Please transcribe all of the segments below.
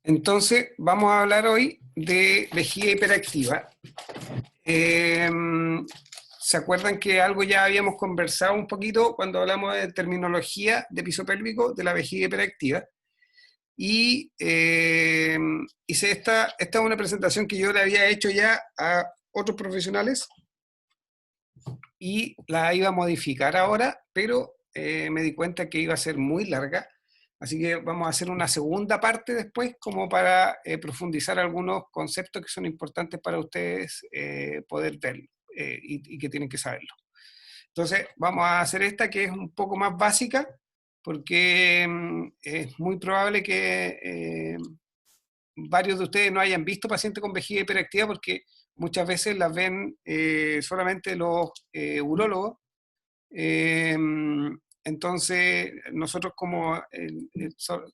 Entonces, vamos a hablar hoy de vejiga hiperactiva. Eh, ¿Se acuerdan que algo ya habíamos conversado un poquito cuando hablamos de terminología de piso pélvico de la vejiga hiperactiva? Y esta es una presentación que yo le había hecho ya a otros profesionales y la iba a modificar ahora, pero me di cuenta que iba a ser muy larga. Así que vamos a hacer una segunda parte después como para profundizar algunos conceptos que son importantes para ustedes poder ver y que tienen que saberlo. Entonces vamos a hacer esta que es un poco más básica porque es muy probable que varios de ustedes no hayan visto pacientes con vejiga hiperactiva porque muchas veces las ven solamente los urólogos. Eh, entonces, nosotros como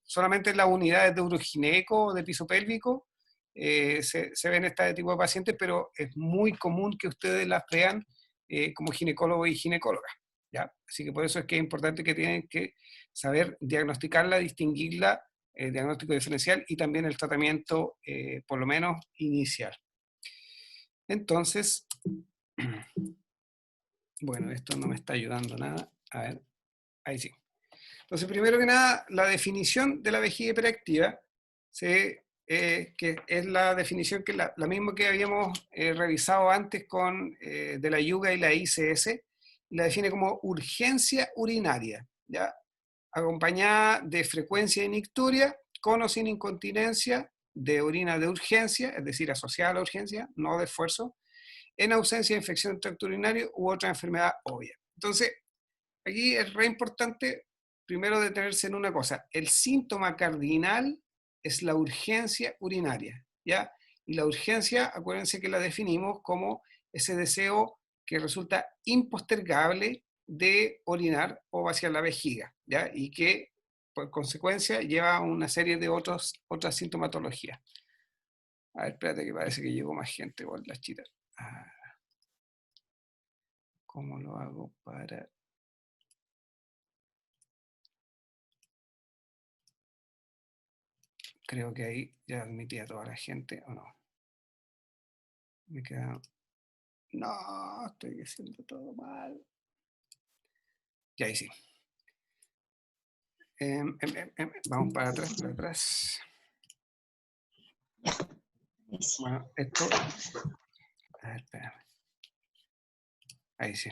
solamente en las unidades de urogineco o de piso pélvico se ven este tipo de pacientes, pero es muy común que ustedes las vean como ginecólogos y ginecólogas, ¿ya? Así que por eso es que es importante que tienen que saber diagnosticarla, distinguirla, el diagnóstico diferencial y también el tratamiento, por lo menos inicial. Entonces, bueno, esto no me está ayudando nada. A ver, ahí sí. Entonces, primero que nada, la definición de la vejiga hiperactiva, que es la definición que la misma que habíamos revisado antes con de la Yuga y la ICS, la define como urgencia urinaria, ¿ya? Acompañada de frecuencia de nicturia, con o sin incontinencia, de orina de urgencia, es decir, asociada a la urgencia, no de esfuerzo, en ausencia de infección del tracto urinario u otra enfermedad obvia. Entonces, aquí es re importante primero detenerse en una cosa. El síntoma cardinal es la urgencia urinaria, ¿ya? Y la urgencia, acuérdense que la definimos como ese deseo que resulta impostergable de orinar o vaciar la vejiga, ¿ya? Y que, por consecuencia, lleva una serie de otras sintomatologías. A ver, espérate que parece que llegó más gente igual las chitas. ¿Cómo lo hago para...? Creo que ahí ya admití a toda la gente, ¿o no? Me queda... No, estoy haciendo todo mal. Y ahí sí. Vamos para atrás, para atrás. Bueno, esto... A ver, espérame. Ahí sí.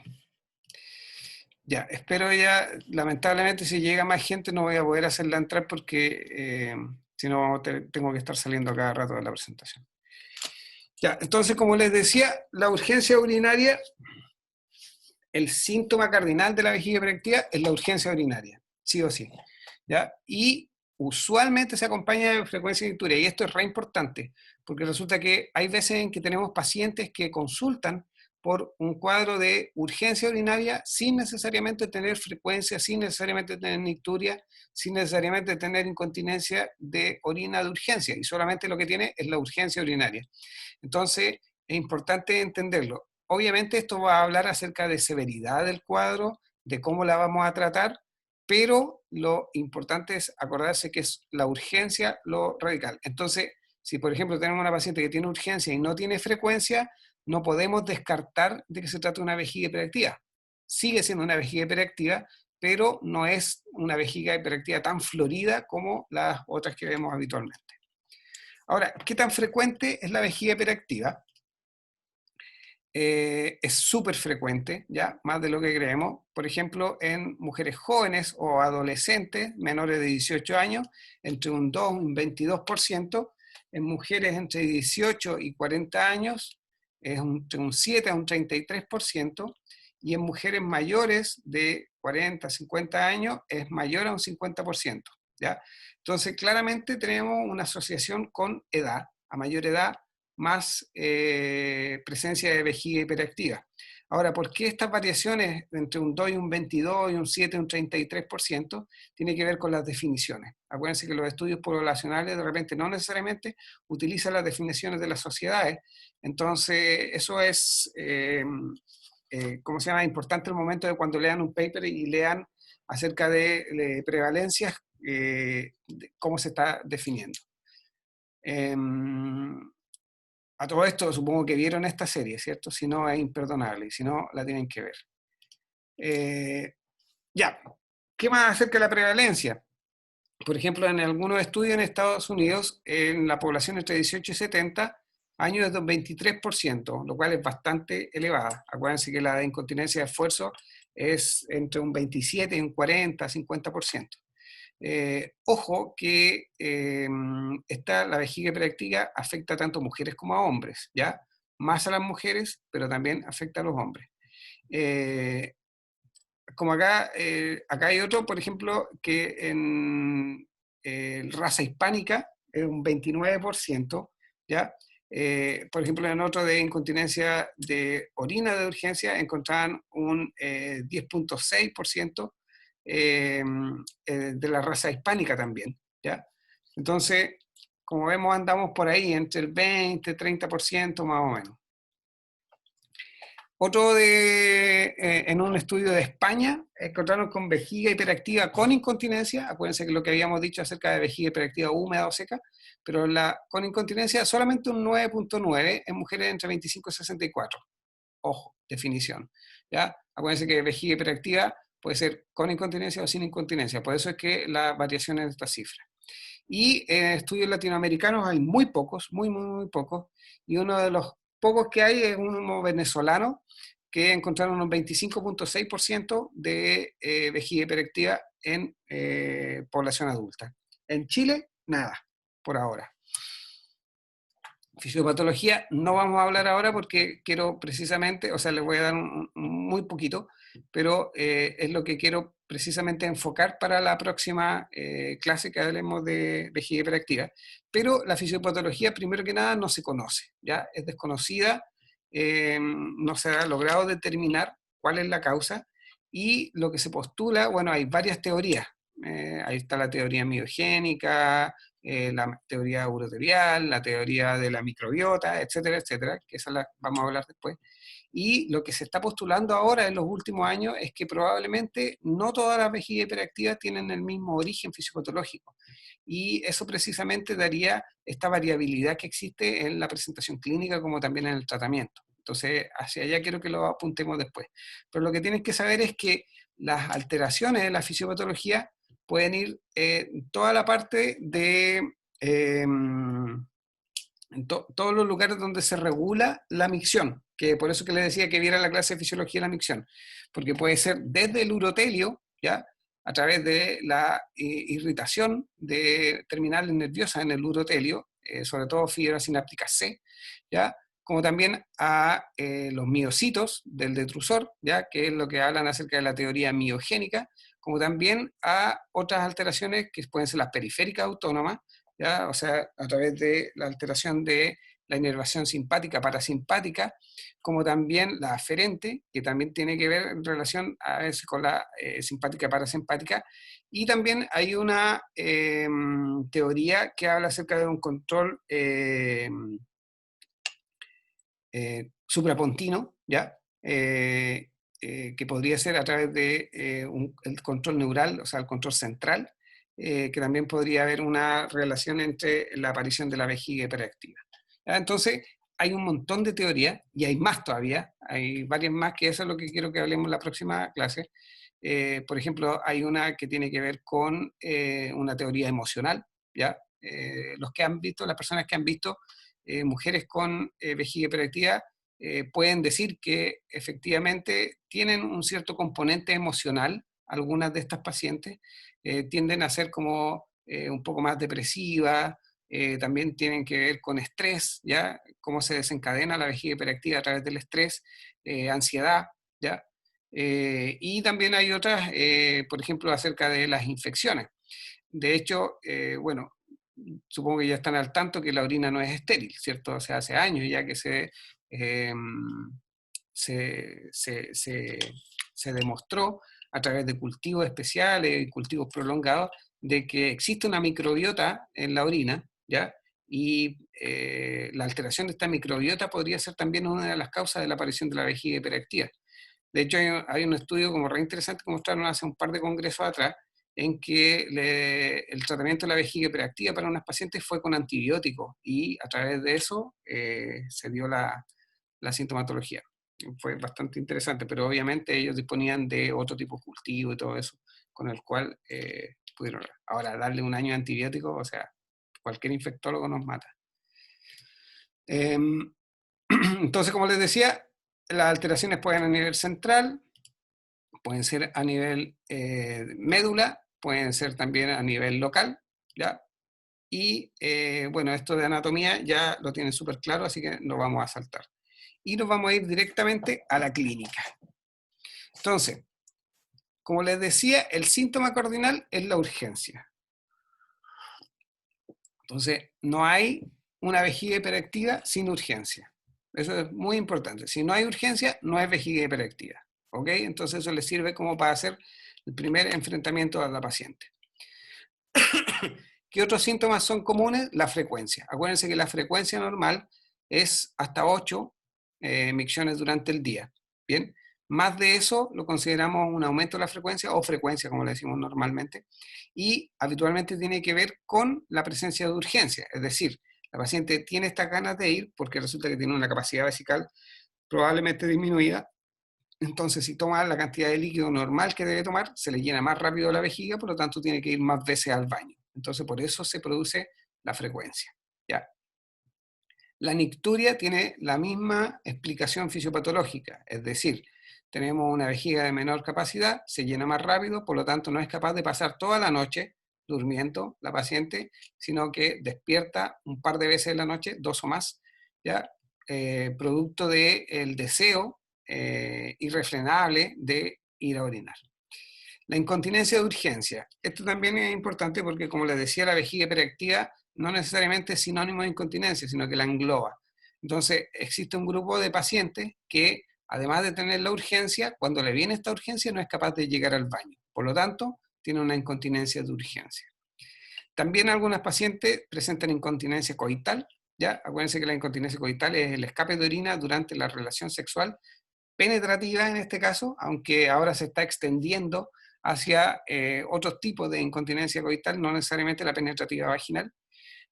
Ya, espero ya, lamentablemente si llega más gente no voy a poder hacerla entrar porque si no tengo que estar saliendo a cada rato de la presentación. Ya, entonces como les decía, la urgencia urinaria, el síntoma cardinal de la vejiga hiperactiva es la urgencia urinaria, sí o sí, ¿ya? Y usualmente se acompaña de frecuencia de icturia, y esto es re importante, porque resulta que hay veces en que tenemos pacientes que consultan por un cuadro de urgencia urinaria sin necesariamente tener frecuencia, sin necesariamente tener nicturia, sin necesariamente tener incontinencia de orina de urgencia, y solamente lo que tiene es la urgencia urinaria. Entonces, es importante entenderlo. Obviamente esto va a hablar acerca de severidad del cuadro, de cómo la vamos a tratar, pero lo importante es acordarse que es la urgencia lo radical. Entonces, si por ejemplo tenemos una paciente que tiene urgencia y no tiene frecuencia, no podemos descartar de que se trata de una vejiga hiperactiva. Sigue siendo una vejiga hiperactiva, pero no es una vejiga hiperactiva tan florida como las otras que vemos habitualmente. Ahora, ¿qué tan frecuente es la vejiga hiperactiva? Es súper frecuente, ya, más de lo que creemos. Por ejemplo, en mujeres jóvenes o adolescentes menores de 18 años, entre un 2 y un 22%. En mujeres entre 18 y 40 años, es entre un 7 a un 33%. Y en mujeres mayores de 40 a 50 años, es mayor a un 50%. ¿Ya? Entonces, claramente tenemos una asociación con edad. A mayor edad, más presencia de vejiga hiperactiva. Ahora, ¿por qué estas variaciones entre un 2 y un 22 y un 7 y un 33%? Tiene que ver con las definiciones. Acuérdense que los estudios poblacionales de repente no necesariamente utilizan las definiciones de las sociedades. Entonces, eso es, ¿cómo se llama? Importante el momento de cuando lean un paper y lean acerca de prevalencias, cómo se está definiendo. A todo esto, supongo que vieron esta serie, ¿cierto? Si no, es imperdonable, y si no, la tienen que ver. Ya, ¿qué más acerca de la prevalencia? Por ejemplo, en algunos estudios en Estados Unidos, en la población entre 18 y 70 años es de un 23%, lo cual es bastante elevada. Acuérdense que la de incontinencia de esfuerzo es entre un 27 y un 40, 50%. Ojo que la vejiga hiperactiva afecta tanto a mujeres como a hombres, ¿ya? Más a las mujeres, pero también afecta a los hombres. Como acá hay otro, por ejemplo, que en raza hispánica es un 29%, ¿ya? Por ejemplo, en otro de incontinencia de orina de urgencia encontraban un 10,6% de la raza hispánica también, ¿ya? Entonces, como vemos, andamos por ahí entre el 20-30% más o menos. Otro en un estudio de España, encontraron con vejiga hiperactiva con incontinencia. Acuérdense que lo que habíamos dicho acerca de vejiga hiperactiva húmeda o seca, pero con incontinencia solamente un 9,9 en mujeres entre 25 y 64. Ojo, definición. ¿Ya? Acuérdense que vejiga hiperactiva puede ser con incontinencia o sin incontinencia. Por eso es que la variación en esta cifra. Y en estudios latinoamericanos hay muy pocos, muy, muy, muy pocos. Y uno de los pocos que hay es uno venezolano, que encontraron un 25,6% de vejiga hiperactiva en población adulta. En Chile, nada, por ahora. Fisiopatología no vamos a hablar ahora porque quiero precisamente, o sea, les voy a dar muy poquito, pero es lo que quiero precisamente enfocar para la próxima clase que hablemos de vejiga hiperactiva. Pero la fisiopatología, primero que nada, no se conoce, ¿ya? Es desconocida, no se ha logrado determinar cuál es la causa, y lo que se postula, bueno, hay varias teorías. Ahí está la teoría miogénica, la teoría uroterial, la teoría de la microbiota, etcétera, etcétera, que esa la vamos a hablar después. Y lo que se está postulando ahora en los últimos años es que probablemente no todas las vejigas hiperactivas tienen el mismo origen fisiopatológico. Y eso precisamente daría esta variabilidad que existe en la presentación clínica como también en el tratamiento. Entonces, hacia allá quiero que lo apuntemos después. Pero lo que tienen que saber es que las alteraciones de la fisiopatología pueden ir toda la parte de todos los lugares donde se regula la micción, que por eso que les decía que viera la clase de fisiología de la micción, porque puede ser desde el urotelio, ¿ya? A través de la irritación de terminales nerviosas en el urotelio, sobre todo fibras sinápticas C, ¿ya? Como también a los miocitos del detrusor, ¿ya? Que es lo que hablan acerca de la teoría miogénica, como también a otras alteraciones que pueden ser las periféricas autónomas, ¿ya? O sea, a través de la alteración de la inervación simpática, parasimpática, como también la aferente, que también tiene que ver en relación a veces con la simpática parasimpática, y también hay una teoría que habla acerca de un control suprapontino, ¿ya? Que podría ser a través de el control neural, o sea, el control central, que también podría haber una relación entre la aparición de la vejiga hiperactiva. ¿Ya? Entonces, hay un montón de teorías, y hay más todavía, hay varias más, que eso es lo que quiero que hablemos en la próxima clase. Por ejemplo, hay una que tiene que ver con una teoría emocional, ¿ya? Los que han visto, las personas que han visto mujeres con vejiga hiperactiva, pueden decir que efectivamente tienen un cierto componente emocional. Algunas de estas pacientes tienden a ser como un poco más depresivas, también tienen que ver con estrés, ¿ya? Cómo se desencadena la vejiga hiperactiva a través del estrés, ansiedad, ¿ya? Y también hay otras, por ejemplo, acerca de las infecciones. De hecho, bueno, supongo que ya están al tanto que la orina no es estéril, ¿cierto? O sea, hace años ya que eh, se demostró a través de cultivos especiales y cultivos prolongados de que existe una microbiota en la orina, ¿ya? Y la alteración de esta microbiota podría ser también una de las causas de la aparición de la vejiga hiperactiva. De hecho, hay un estudio como re interesante que mostraron hace un par de congresos atrás, en que el tratamiento de la vejiga hiperactiva para unas pacientes fue con antibióticos y a través de eso se dio la sintomatología. Fue bastante interesante, pero obviamente ellos disponían de otro tipo de cultivo y todo eso, con el cual pudieron. Ahora, darle un año de antibiótico, o sea, cualquier infectólogo nos mata. Entonces, como les decía, las alteraciones pueden a nivel central, pueden ser a nivel médula, pueden ser también a nivel local, ¿ya? Y bueno, esto de anatomía ya lo tienen súper claro, así que lo vamos a saltar. Y nos vamos a ir directamente a la clínica. Entonces, como les decía, el síntoma cardinal es la urgencia. Entonces, no hay una vejiga hiperactiva sin urgencia. Eso es muy importante. Si no hay urgencia, no hay vejiga hiperactiva. ¿Ok? Entonces eso les sirve como para hacer el primer enfrentamiento a la paciente. ¿Qué otros síntomas son comunes? La frecuencia. Acuérdense que la frecuencia normal es hasta 8 micciones durante el día. ¿Bien? Más de eso lo consideramos un aumento de la frecuencia o frecuencia, como le decimos normalmente, y habitualmente tiene que ver con la presencia de urgencia. Es decir, la paciente tiene estas ganas de ir porque resulta que tiene una capacidad vesical probablemente disminuida. Entonces, si toma la cantidad de líquido normal que debe tomar, se le llena más rápido la vejiga, por lo tanto tiene que ir más veces al baño. Entonces, por eso se produce la frecuencia. ¿Ya? La nicturia tiene la misma explicación fisiopatológica, es decir, tenemos una vejiga de menor capacidad, se llena más rápido, por lo tanto no es capaz de pasar toda la noche durmiendo la paciente, sino que despierta un par de veces en la noche, 2 o más, ¿ya? Producto del deseo irrefrenable de ir a orinar. La incontinencia de urgencia. Esto también es importante porque, como les decía, la vejiga hiperactiva no necesariamente es sinónimo de incontinencia, sino que la engloba. Entonces, existe un grupo de pacientes que, además de tener la urgencia, cuando le viene esta urgencia no es capaz de llegar al baño. Por lo tanto, tiene una incontinencia de urgencia. También algunas pacientes presentan incontinencia coital, ¿ya? Acuérdense que la incontinencia coital es el escape de orina durante la relación sexual penetrativa en este caso, aunque ahora se está extendiendo hacia otros tipos de incontinencia coital, no necesariamente la penetrativa vaginal.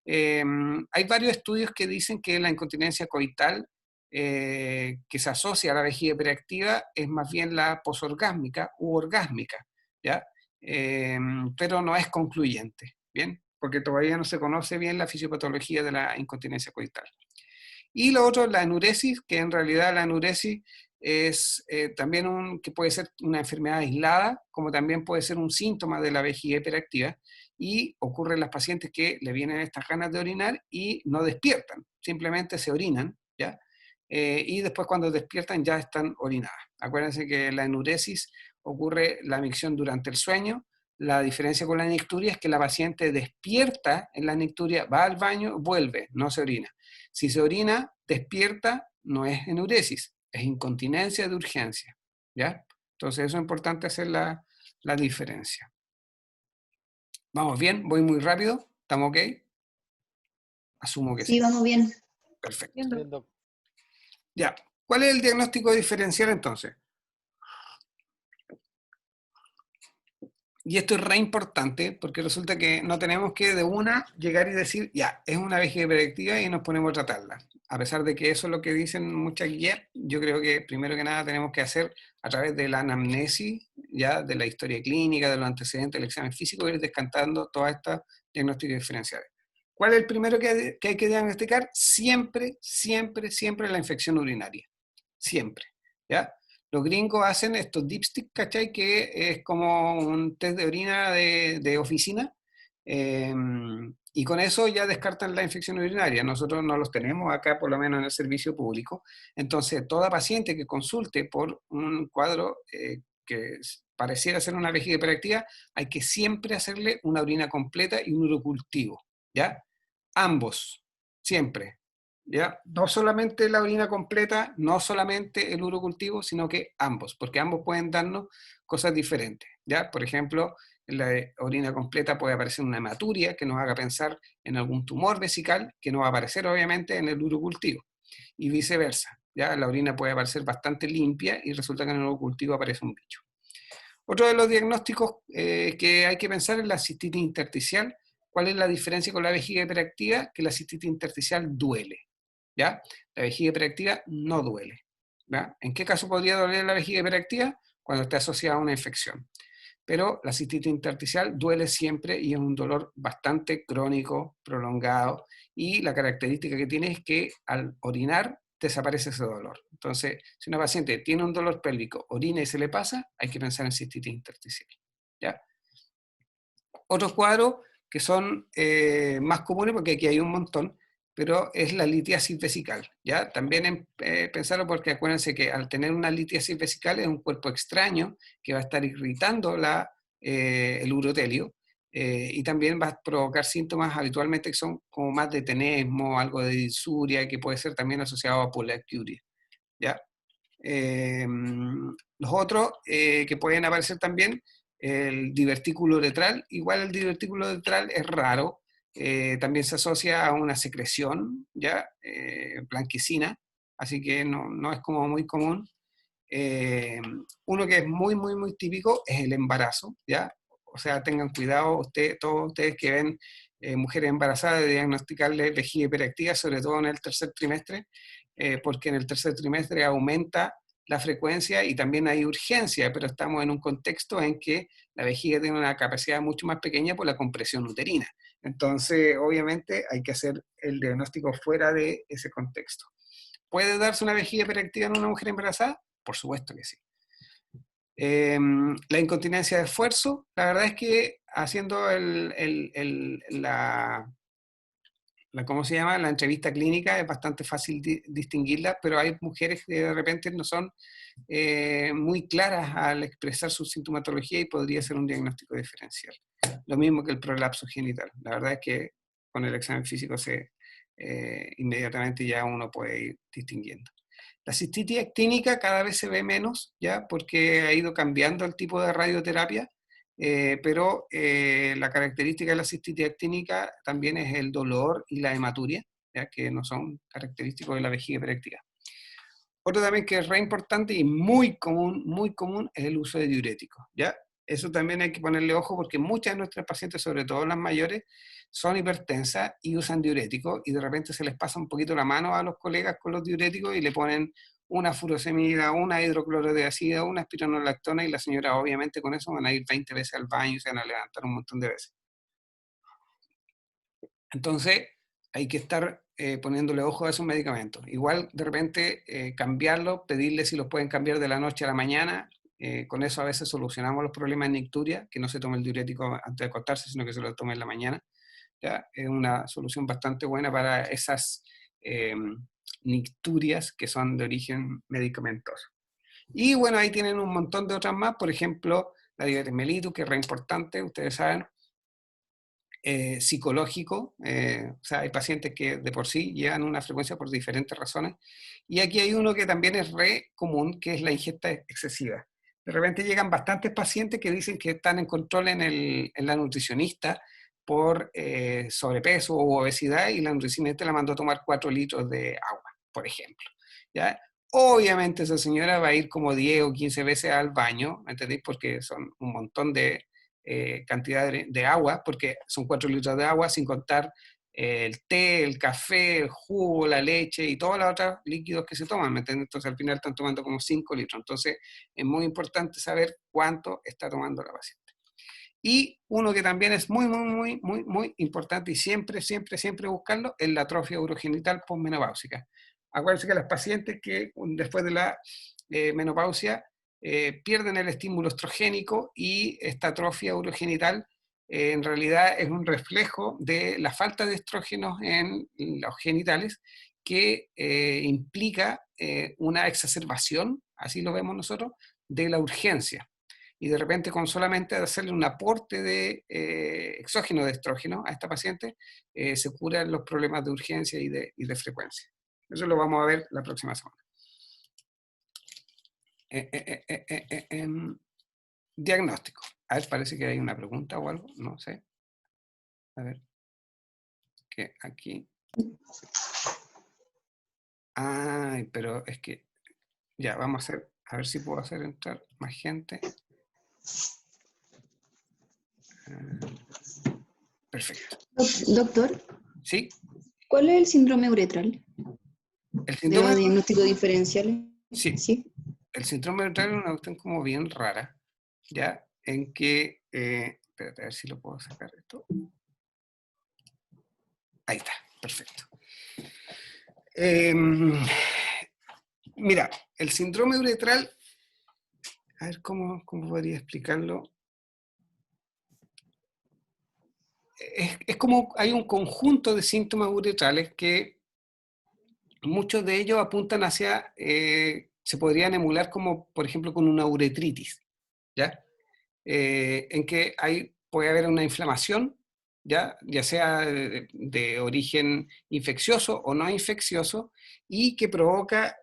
Hay varios estudios que dicen que la incontinencia coital que se asocia a la vejiga hiperactiva es más bien la posorgásmica u orgásmica, ¿ya? Pero no es concluyente, ¿bien? Porque todavía no se conoce bien la fisiopatología de la incontinencia coital. Y lo otro, la enuresis, que en realidad la enuresis es también que puede ser una enfermedad aislada, como también puede ser un síntoma de la vejiga hiperactiva, y ocurre en las pacientes que le vienen estas ganas de orinar y no despiertan, simplemente se orinan, ¿ya? Y después cuando despiertan ya están orinadas. Acuérdense que la enuresis ocurre la micción durante el sueño. La diferencia con la nicturia es que la paciente despierta en la nicturia, va al baño, vuelve, no se orina. Si se orina, despierta, no es enuresis, es incontinencia de urgencia, ¿ya? Entonces eso es importante hacer la diferencia. ¿Vamos bien? ¿Voy muy rápido? ¿Estamos ok? Asumo que sí. Sí, vamos bien. Perfecto. Bien, doc. Ya. ¿Cuál es el diagnóstico diferencial entonces? Y esto es re importante porque resulta que no tenemos que de una llegar y decir, ya, es una vejiga hiperactiva y nos ponemos a tratarla. A pesar de que eso es lo que dicen muchas guías, yo creo que primero que nada tenemos que hacer a través de la anamnesis, ya de la historia clínica, de los antecedentes del examen físico, ir descantando todas estas diagnósticos diferenciales. ¿Cuál es el primero que hay que diagnosticar? Siempre, siempre, siempre la infección urinaria. Siempre, ¿ya? Los gringos hacen estos dipsticks, ¿cachai? Que es como un test de orina de oficina, y con eso ya descartan la infección urinaria. Nosotros no los tenemos acá, por lo menos en el servicio público. Entonces, toda paciente que consulte por un cuadro que pareciera ser una vejiga hiperactiva, hay que siempre hacerle una orina completa y un urocultivo, ¿ya? Ambos, siempre. ¿Ya? No solamente la orina completa, no solamente el urocultivo, sino que ambos, porque ambos pueden darnos cosas diferentes, ¿ya? Por ejemplo, en la orina completa puede aparecer una hematuria que nos haga pensar en algún tumor vesical que no va a aparecer obviamente en el urocultivo, y viceversa, ¿ya? La orina puede aparecer bastante limpia y resulta que en el urocultivo aparece un bicho. Otro de los diagnósticos que hay que pensar es la cistitis intersticial. ¿Cuál es la diferencia con la vejiga hiperactiva? Que la cistitis intersticial duele, ¿ya? La vejiga hiperactiva no duele, ¿ya? ¿En qué caso podría doler la vejiga hiperactiva? Cuando está asociada a una infección. Pero la cistitis intersticial duele siempre y es un dolor bastante crónico, prolongado, y la característica que tiene es que al orinar desaparece ese dolor. Entonces, si una paciente tiene un dolor pélvico, orina y se le pasa, hay que pensar en cistitis intersticial, ¿ya? Otros cuadros que son más comunes, porque aquí hay un montón, pero es la litiasis vesical, ¿ya? También pensarlo porque acuérdense que al tener una litiasis vesical es un cuerpo extraño que va a estar irritando el urotelio, y también va a provocar síntomas habitualmente que son como más de tenesmo, algo de disuria, que puede ser también asociado a poliacuria, ¿ya? Los otros que pueden aparecer también, el divertículo uretral. Igual el divertículo uretral es raro, también se asocia a una secreción, ¿ya? Blanquecina, así que no es como muy común. Uno que es muy típico es el embarazo, ¿ya? O sea, tengan cuidado, todos ustedes que ven mujeres embarazadas, de diagnosticarles vejiga hiperactiva, sobre todo en el tercer trimestre, porque en el tercer trimestre aumenta la frecuencia y también hay urgencia, pero estamos en un contexto en que la vejiga tiene una capacidad mucho más pequeña por la compresión uterina. Entonces, obviamente, hay que hacer el diagnóstico fuera de ese contexto. ¿Puede darse una vejiga hiperactiva en una mujer embarazada? Por supuesto que sí. La incontinencia de esfuerzo, la verdad es que haciendo ¿cómo se llama? La entrevista clínica es bastante fácil distinguirla, pero hay mujeres que de repente no son muy claras al expresar su sintomatología y podría ser un diagnóstico diferencial. Lo mismo que el prolapso genital. La verdad es que con el examen físico inmediatamente ya uno puede ir distinguiendo. La cistitis actínica cada vez se ve menos, ¿ya? Porque ha ido cambiando el tipo de radioterapia, pero la característica de la cistitis actínica también es el dolor y la hematuria, ¿ya? Que no son característicos de la vejiga hiperactiva. Otro también que es re importante y muy común, es el uso de diuréticos, ¿ya? Eso también hay que ponerle ojo porque muchas de nuestras pacientes, sobre todo las mayores, son hipertensas y usan diuréticos y de repente se les pasa un poquito la mano a los colegas con los diuréticos y le ponen una furosemida, una hidroclorotiazida, una espironolactona y la señora obviamente con eso van a ir 20 veces al baño y se van a levantar un montón de veces. Entonces, hay que estar poniéndole ojo a esos medicamentos. Igual, de repente, cambiarlos, pedirle si los pueden cambiar de la noche a la mañana. Con eso a veces solucionamos los problemas de nicturia, que no se tome el diurético antes de acostarse, sino que se lo tome en la mañana. ¿Ya? Es una solución bastante buena para esas nicturias que son de origen medicamentoso. Y bueno, ahí tienen un montón de otras más, por ejemplo, la diabetes mellitus, que es re importante, ustedes saben, psicológico, o sea, hay pacientes que de por sí llevan una frecuencia por diferentes razones, y aquí hay uno que también es re común, que es la ingesta excesiva. De repente llegan bastantes pacientes que dicen que están en control en la nutricionista por sobrepeso o obesidad, y la nutricionista la mandó a tomar 4 litros de agua, por ejemplo, ¿ya? Obviamente esa señora va a ir como 10 o 15 veces al baño, ¿me entendéis? Porque son un montón de cantidad de agua, porque son 4 litros de agua, sin contar el té, el café, el jugo, la leche y todos los otros líquidos que se toman, ¿me entiendes? Entonces al final están tomando como 5 litros. Entonces es muy importante saber cuánto está tomando la paciente. Y uno que también es muy importante y siempre buscarlo es la atrofia urogenital posmenopáusica. Acuérdense que las pacientes que después de la menopausia pierden el estímulo estrogénico, y esta atrofia urogenital en realidad es un reflejo de la falta de estrógenos en los genitales, que implica una exacerbación, así lo vemos nosotros, de la urgencia. Y de repente con solamente hacerle un aporte de exógeno de estrógeno a esta paciente, se curan los problemas de urgencia y de frecuencia. Eso lo vamos a ver la próxima semana. Diagnóstico. A ver, parece que hay una pregunta o algo, no sé. A ver, que aquí. Ay, pero es que ya vamos a ver si puedo hacer entrar más gente. Perfecto. Doctor, ¿Sí? ¿cuál es el síndrome uretral? El ¿De síndrome, los diagnósticos diferenciales? sí, Sí. el síndrome uretral es una cuestión como bien rara, ¿ya? En que, espérate, a ver si lo puedo sacar esto. Ahí está, perfecto. Mira, el síndrome uretral, a ver cómo podría explicarlo. Es como hay un conjunto de síntomas uretrales que muchos de ellos apuntan hacia, se podrían emular como, por ejemplo, con una uretritis, ¿ya? En que puede haber una inflamación, ya sea de origen infeccioso o no infeccioso, y que provoca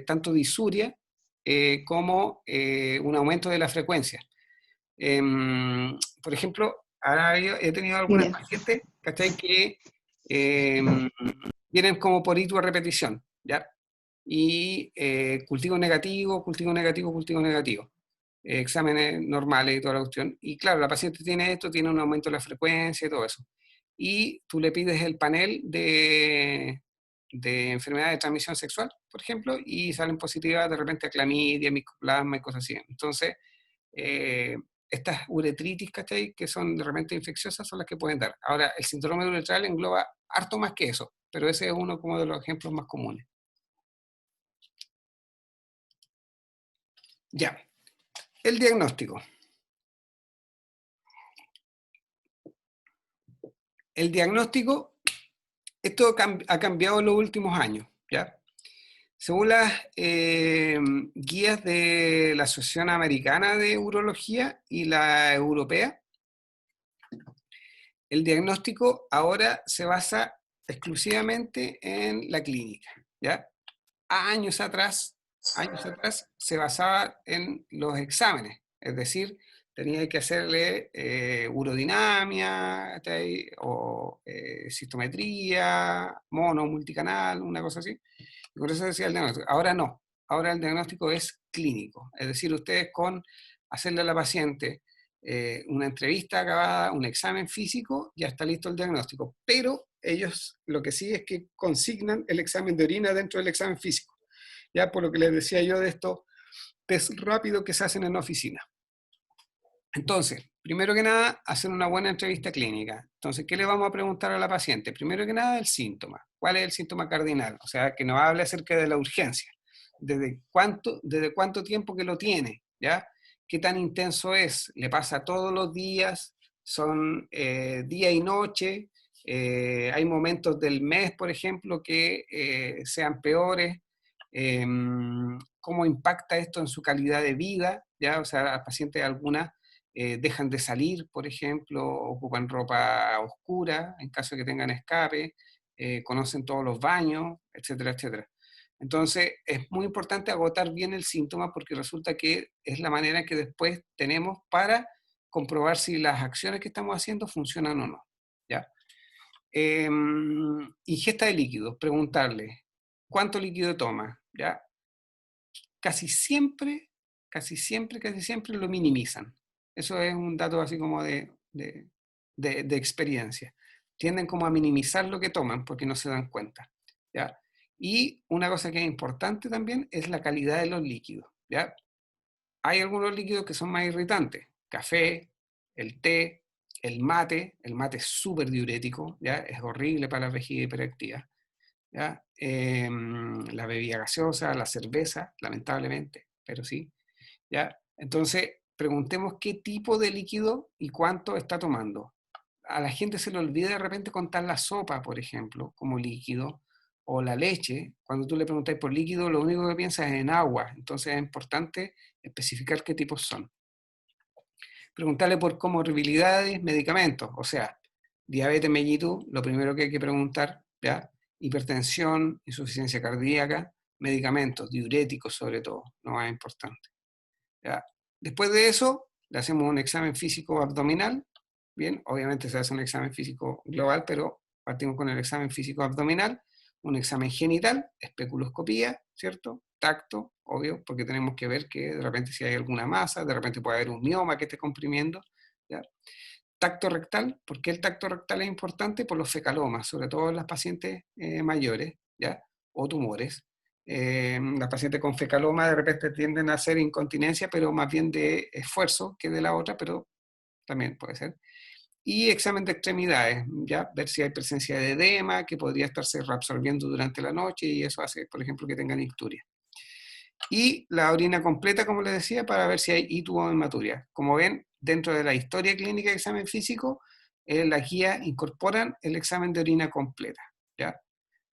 tanto disuria como un aumento de la frecuencia. Por ejemplo, ahora he tenido algunas Ya. pacientes, ¿cachai? Que em, vienen como por ito a repetición, ¿ya? Y cultivo negativo, cultivo negativo, cultivo negativo. Exámenes normales y toda la cuestión. Y claro, la paciente tiene esto, tiene un aumento de la frecuencia y todo eso. Y tú le pides el panel de enfermedades de transmisión sexual, por ejemplo, y salen positivas de repente a clamidia, micoplasma y cosas así. Entonces, eh, estas uretritis, ¿cachai? Que son de repente infecciosas, son las que pueden dar. Ahora, el síndrome uretral engloba harto más que eso, pero ese es uno como de los ejemplos más comunes. Ya, el diagnóstico. El diagnóstico, esto ha cambiado en los últimos años, ¿ya? Según las guías de la Asociación Americana de Urología y la Europea, el diagnóstico ahora se basa exclusivamente en la clínica, ¿ya? Años atrás se basaba en los exámenes, es decir, tenía que hacerle urodinamia o cistometría, mono, multicanal, una cosa así, y por eso decía el diagnóstico. Ahora no, ahora el diagnóstico es clínico, es decir, ustedes con hacerle a la paciente una entrevista acabada, un examen físico, ya está listo el diagnóstico, pero ellos lo que sí es que consignan el examen de orina dentro del examen físico, ya por lo que les decía yo de estos test rápidos que se hacen en la oficina. Entonces, primero que nada, hacer una buena entrevista clínica. Entonces, ¿qué le vamos a preguntar a la paciente? Primero que nada, el síntoma. ¿Cuál es el síntoma cardinal? O sea, que nos hable acerca de la urgencia. ¿Desde cuánto tiempo que lo tiene? ¿Ya? ¿Qué tan intenso es? ¿Le pasa todos los días? ¿Son día y noche? ¿Hay momentos del mes, por ejemplo, que sean peores? ¿Cómo impacta esto en su calidad de vida? ¿Ya? O sea, las pacientes algunas dejan de salir, por ejemplo, ocupan ropa oscura en caso de que tengan escape, conocen todos los baños, etcétera, etcétera. Entonces, es muy importante agotar bien el síntoma porque resulta que es la manera que después tenemos para comprobar si las acciones que estamos haciendo funcionan o no. ¿Ya? Ingesta de líquidos, preguntarle, ¿cuánto líquido toma? ¿Ya? Casi siempre, casi siempre, casi siempre lo minimizan. Eso es un dato así como de experiencia. Tienden como a minimizar lo que toman porque no se dan cuenta, ¿ya? Y una cosa que es importante también es la calidad de los líquidos, ¿ya? Hay algunos líquidos que son más irritantes. Café, el té, el mate es súper diurético, ¿ya? Es horrible para la vejiga hiperactiva. ¿Ya? La bebida gaseosa, la cerveza, lamentablemente, pero sí, ¿ya? Entonces, preguntemos qué tipo de líquido y cuánto está tomando. A la gente se le olvida de repente contar la sopa, por ejemplo, como líquido, o la leche. Cuando tú le preguntas por líquido, lo único que piensas es en agua. Entonces es importante especificar qué tipos son. Preguntarle por comorbilidades, medicamentos, o sea, diabetes mellitus, lo primero que hay que preguntar, ¿ya? Hipertensión, insuficiencia cardíaca, medicamentos, diuréticos sobre todo, lo más importante. ¿Ya? Después de eso, le hacemos un examen físico abdominal, bien, obviamente se hace un examen físico global, pero partimos con el examen físico abdominal, un examen genital, especuloscopía, ¿cierto? tacto, obvio, porque tenemos que ver que de repente si hay alguna masa, de repente puede haber un mioma que esté comprimiendo, ¿ya? Tacto rectal, ¿por qué el tacto rectal es importante? Por los fecalomas, sobre todo en las pacientes mayores, ¿ya? O tumores. Las pacientes con fecaloma de repente tienden a hacer incontinencia, pero más bien de esfuerzo que de la otra, pero también puede ser. Y examen de extremidades, ¿ya? Ver si hay presencia de edema, que podría estarse reabsorbiendo durante la noche, y eso hace, por ejemplo, que tengan icturia. Y la orina completa, como les decía, para ver si hay ictus o hematuria. Como ven, dentro de la historia clínica de examen físico, la guía incorporan el examen de orina completa, ¿ya?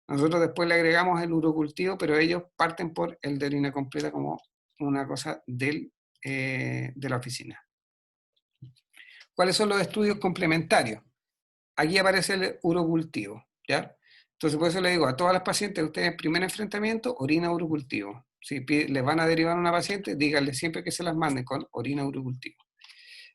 Nosotros después le agregamos el urocultivo, pero ellos parten por el de orina completa como una cosa de la oficina. ¿Cuáles son los estudios complementarios? Aquí aparece el urocultivo, ¿ya? Entonces, por eso le digo a todas las pacientes, ustedes en primer enfrentamiento, orina urocultivo. Si les van a derivar a una paciente, díganle siempre que se las manden con orina urocultivo.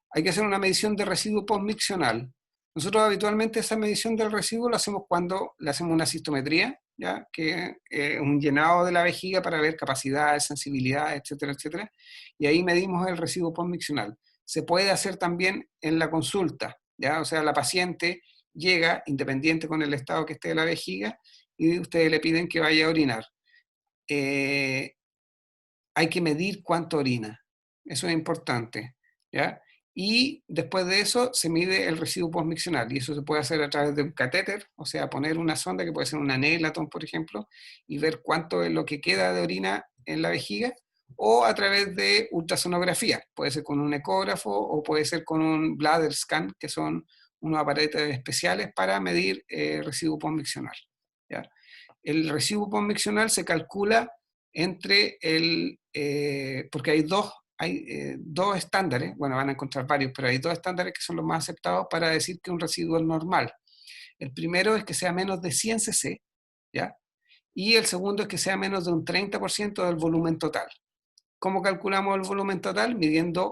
Hay que hacer una medición de residuo postmiccional. Nosotros habitualmente esa medición del residuo lo hacemos cuando le hacemos una cistometría, ¿ya? Que es un llenado de la vejiga para ver capacidad, sensibilidad, etcétera, etcétera. Y ahí medimos el residuo postmiccional. Se puede hacer también en la consulta, ¿ya? O sea, la paciente llega, independiente con el estado que esté de la vejiga, y ustedes le piden que vaya a orinar. Hay que medir cuánto orina. Eso es importante, ¿ya? Y después de eso se mide el residuo postmiccional, y eso se puede hacer a través de un catéter, o sea, poner una sonda que puede ser una Nelaton, por ejemplo, y ver cuánto es lo que queda de orina en la vejiga, o a través de ultrasonografía, puede ser con un ecógrafo o puede ser con un bladder scan, que son unos aparatos especiales para medir residuo postmiccional, ¿ya? El residuo postmiccional se calcula entre porque hay dos estándares, bueno, van a encontrar varios, pero hay dos estándares que son los más aceptados para decir que un residuo es normal. El primero es que sea menos de 100 cc, ¿ya? Y el segundo es que sea menos de un 30% del volumen total. ¿Cómo calculamos el volumen total? Midiendo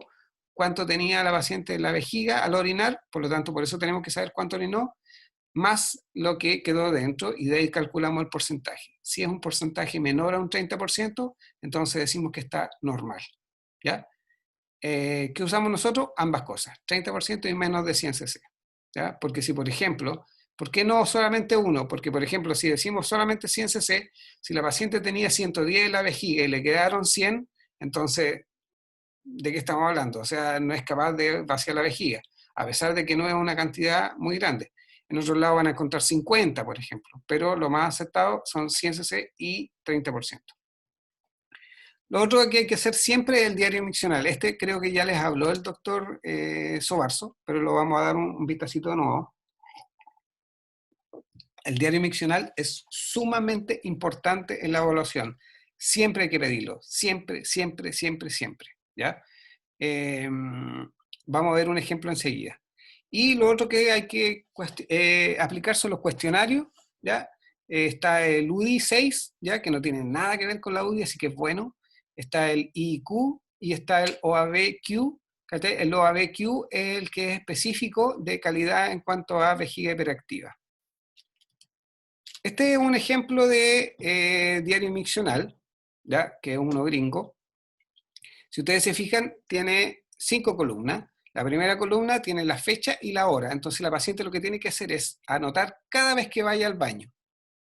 cuánto tenía la paciente en la vejiga al orinar, por lo tanto, por eso tenemos que saber cuánto orinó, más lo que quedó dentro, y de ahí calculamos el porcentaje. Si es un porcentaje menor a un 30%, entonces decimos que está normal, ¿ya? ¿Qué usamos nosotros? Ambas cosas, 30% y menos de 100 cc, ¿ya? Porque si, por ejemplo, ¿por qué no solamente uno? Porque, por ejemplo, si decimos solamente 100 cc, si la paciente tenía 110 en la vejiga y le quedaron 100, entonces, ¿de qué estamos hablando? O sea, no es capaz de vaciar la vejiga, a pesar de que no es una cantidad muy grande. En otros lados van a encontrar 50, por ejemplo, pero lo más aceptado son 100 cc y 30%. Lo otro que hay que hacer siempre es el diario miccional. Este creo que ya les habló el doctor Sobarzo, pero lo vamos a dar un vistacito de nuevo. El diario miccional es sumamente importante en la evaluación. Siempre hay que pedirlo, siempre, siempre, siempre, siempre, ¿ya? Vamos a ver un ejemplo enseguida. Y lo otro que hay que aplicar son los cuestionarios, ¿ya? Está el UDI 6, ¿ya? Que no tiene nada que ver con la UDI, así que es bueno. Está el IQ y está el OABQ. El OABQ es el que es específico de calidad en cuanto a vejiga hiperactiva. Este es un ejemplo de diario miccional, ¿ya? Que es uno gringo. Si ustedes se fijan, tiene 5 columnas. La primera columna tiene la fecha y la hora. Entonces la paciente lo que tiene que hacer es anotar cada vez que vaya al baño.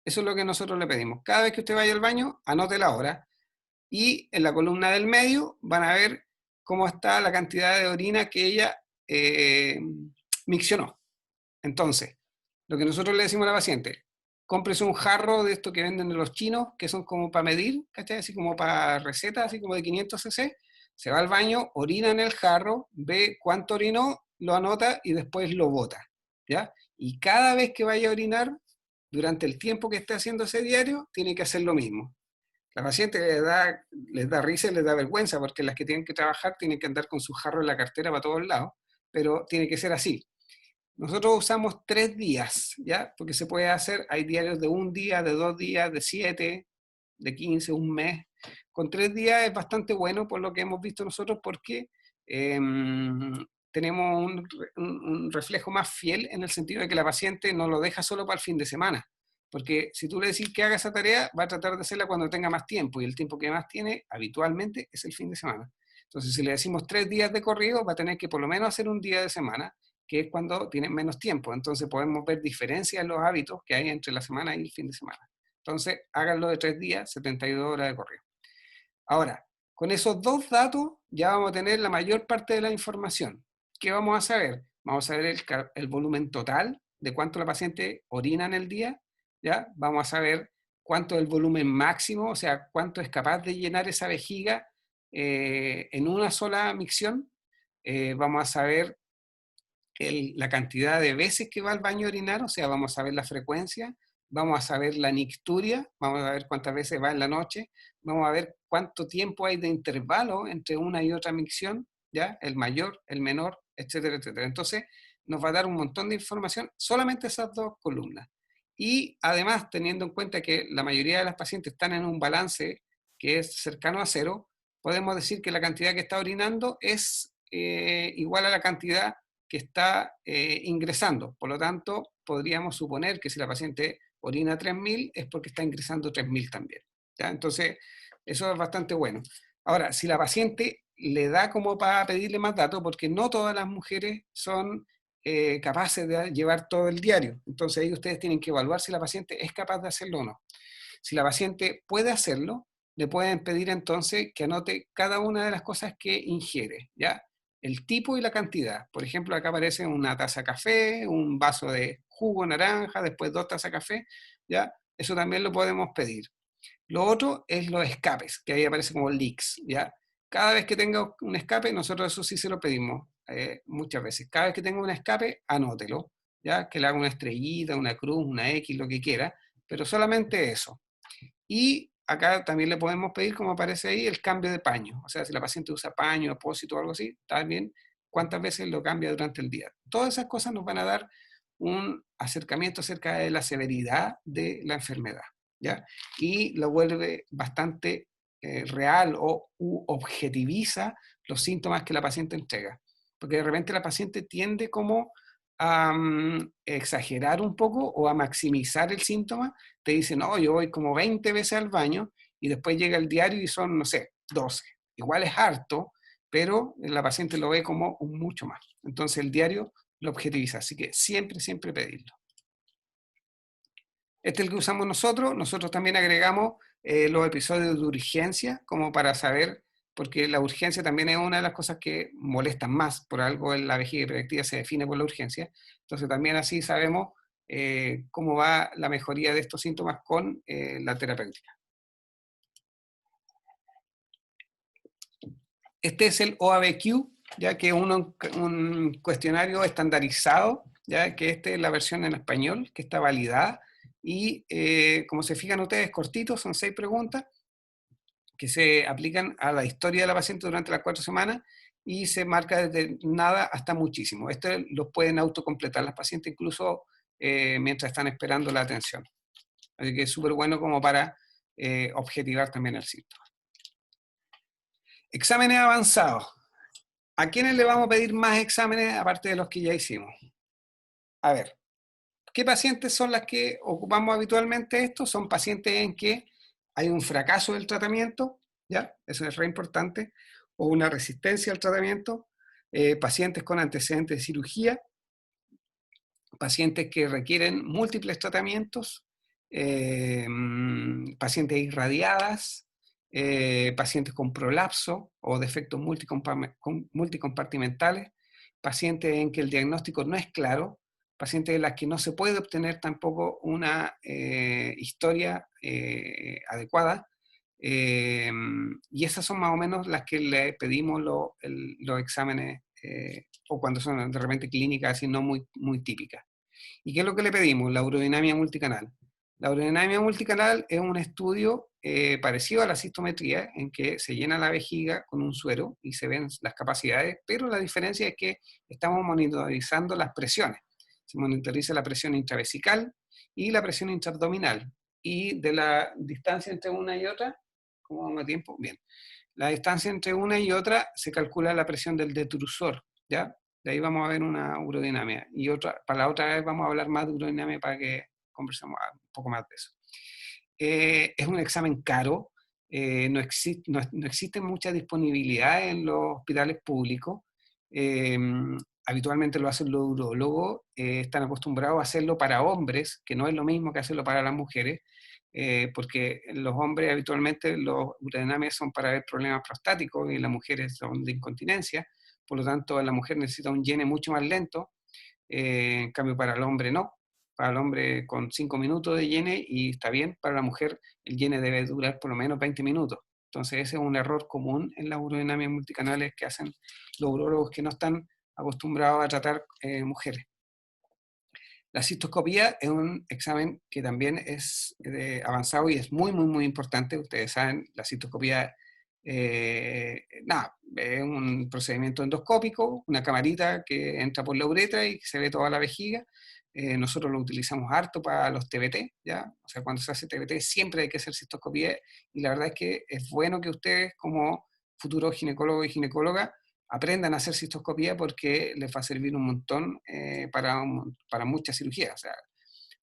Eso es lo que nosotros le pedimos. Cada vez que usted vaya al baño, anote la hora. Y en la columna del medio van a ver cómo está la cantidad de orina que ella miccionó. Entonces, lo que nosotros le decimos a la paciente, cómprese un jarro de esto que venden de los chinos, que son como para medir, ¿cachai? Así como para recetas, así como de 500 cc. Se va al baño, orina en el jarro, ve cuánto orinó, lo anota y después lo bota, ¿ya? Y cada vez que vaya a orinar, durante el tiempo que esté haciendo ese diario, tiene que hacer lo mismo. La paciente les da risa y les da vergüenza, porque las que tienen que trabajar tienen que andar con su jarro en la cartera para todos lados, pero tiene que ser así. Nosotros usamos 3 días, ¿ya? Porque se puede hacer, hay diarios de 1 día, de 2 días, de 7, de 15, un mes. Con 3 días es bastante bueno por lo que hemos visto nosotros, porque tenemos un reflejo más fiel en el sentido de que la paciente no lo deja solo para el fin de semana, Porque si tú le decís que haga esa tarea, va a tratar de hacerla cuando tenga más tiempo, y el tiempo que más tiene habitualmente es el fin de semana. Entonces, si le decimos 3 días de corrido, va a tener que por lo menos hacer un día de semana, que es cuando tiene menos tiempo. Entonces podemos ver diferencias en los hábitos que hay entre la semana y el fin de semana. Entonces, háganlo de 3 días, 72 horas de corrido. Ahora, con esos dos datos ya vamos a tener la mayor parte de la información. ¿Qué vamos a saber? Vamos a ver el volumen total de cuánto la paciente orina en el día, ¿ya? Vamos a saber cuánto es el volumen máximo, o sea, cuánto es capaz de llenar esa vejiga en una sola micción. Vamos a saber la cantidad de veces que va al baño a orinar, o sea, vamos a ver la frecuencia, vamos a saber la nicturia, vamos a ver cuántas veces va en la noche, vamos a ver cuánto tiempo hay de intervalo entre una y otra micción, ¿ya? El mayor, el menor, etcétera, etcétera. Entonces, nos va a dar un montón de información solamente esas dos columnas. Y además, teniendo en cuenta que la mayoría de las pacientes están en un balance que es cercano a cero, podemos decir que la cantidad que está orinando es igual a la cantidad que está ingresando. Por lo tanto, podríamos suponer que si la paciente orina 3.000 es porque está ingresando 3.000 también. ¿Ya? Entonces, eso es bastante bueno. Ahora, si la paciente le da como para pedirle más datos, porque no todas las mujeres son capaces de llevar todo el diario. Entonces ahí ustedes tienen que evaluar si la paciente es capaz de hacerlo o no. Si la paciente puede hacerlo, le pueden pedir entonces que anote cada una de las cosas que ingiere, ¿ya? El tipo y la cantidad. Por ejemplo, acá aparece una taza de café, un vaso de jugo naranja, después 2 tazas de café, ¿ya? Eso también lo podemos pedir. Lo otro es los escapes, que ahí aparece como leaks, ¿ya? Cada vez que tenga un escape, nosotros eso sí se lo pedimos muchas veces. Cada vez que tenga un escape, anótelo, ¿ya? Que le haga una estrellita, una cruz, una X, lo que quiera, pero solamente eso. Y acá también le podemos pedir, como aparece ahí, el cambio de paño. O sea, si la paciente usa paño, apósito o algo así, también cuántas veces lo cambia durante el día. Todas esas cosas nos van a dar un acercamiento acerca de la severidad de la enfermedad, ¿ya? Y lo vuelve bastante real o objetiviza los síntomas que la paciente entrega. Porque de repente la paciente tiende como a exagerar un poco o a maximizar el síntoma. Te dicen, no, yo voy como 20 veces al baño, y después llega el diario y son, no sé, 12. Igual es harto, pero la paciente lo ve como un mucho más. Entonces el diario lo objetiviza, así que siempre, siempre pedirlo. Este es el que usamos nosotros. Nosotros también agregamos los episodios de urgencia, como para saber, porque la urgencia también es una de las cosas que molestan más. Por algo en la vejiga hiperactiva se define por la urgencia. Entonces también así sabemos cómo va la mejoría de estos síntomas con la terapéutica. Este es el OABQ, ya que es un cuestionario estandarizado, ya que esta es la versión en español, que está validada. Y como se fijan ustedes, cortitos, son 6 preguntas que se aplican a la historia de la paciente durante las 4 semanas y se marca desde nada hasta muchísimo. Esto lo pueden autocompletar las pacientes incluso mientras están esperando la atención. Así que es súper bueno como para objetivar también el síntoma. Exámenes avanzados. ¿A quiénes le vamos a pedir más exámenes aparte de los que ya hicimos? A ver, ¿qué pacientes son las que ocupamos habitualmente esto? Son pacientes en que hay un fracaso del tratamiento, ¿ya? Eso es re importante, o una resistencia al tratamiento, pacientes con antecedentes de cirugía, pacientes que requieren múltiples tratamientos, pacientes irradiadas, pacientes con prolapso o defectos multicompartimentales, pacientes en que el diagnóstico no es claro, pacientes en las que no se puede obtener tampoco una historia adecuada, y esas son más o menos las que le pedimos los exámenes, o cuando son de repente clínicas así no muy, muy típicas. ¿Y qué es lo que le pedimos? La urodinamia multicanal. La urodinamia multicanal es un estudio parecido a la cistometría, en que se llena la vejiga con un suero y se ven las capacidades, pero la diferencia es que estamos monitorizando las presiones. Se monitoriza la presión intravesical y la presión intraabdominal. Y de la distancia entre una y otra, ¿cómo vamos a tiempo? Bien. La distancia entre una y otra se calcula la presión del detrusor, ¿ya? De ahí vamos a ver una urodinamia. Y para la otra vez vamos a hablar más de urodinamia para que conversamos un poco más de eso. Es un examen caro, no existe mucha disponibilidad en los hospitales públicos. Habitualmente lo hacen los urólogos, están acostumbrados a hacerlo para hombres, que no es lo mismo que hacerlo para las mujeres, porque los hombres habitualmente los urodinamias son para ver problemas prostáticos y las mujeres son de incontinencia, por lo tanto la mujer necesita un llene mucho más lento, en cambio para el hombre no. Para el hombre con 5 minutos de llene y está bien, para la mujer el llene debe durar por lo menos 20 minutos. Entonces ese es un error común en las urodinamias multicanales que hacen los urólogos que no están acostumbrados a tratar mujeres. La cistoscopía es un examen que también es avanzado y es muy, muy, muy importante. Ustedes saben, la cistoscopía, es un procedimiento endoscópico, una camarita que entra por la uretra y se ve toda la vejiga. Nosotros lo utilizamos harto para los TBT, ¿ya? O sea, cuando se hace TBT siempre hay que hacer cistoscopía y la verdad es que es bueno que ustedes como futuros ginecólogos y ginecólogas aprendan a hacer cistoscopía porque les va a servir un montón para muchas cirugías. O sea,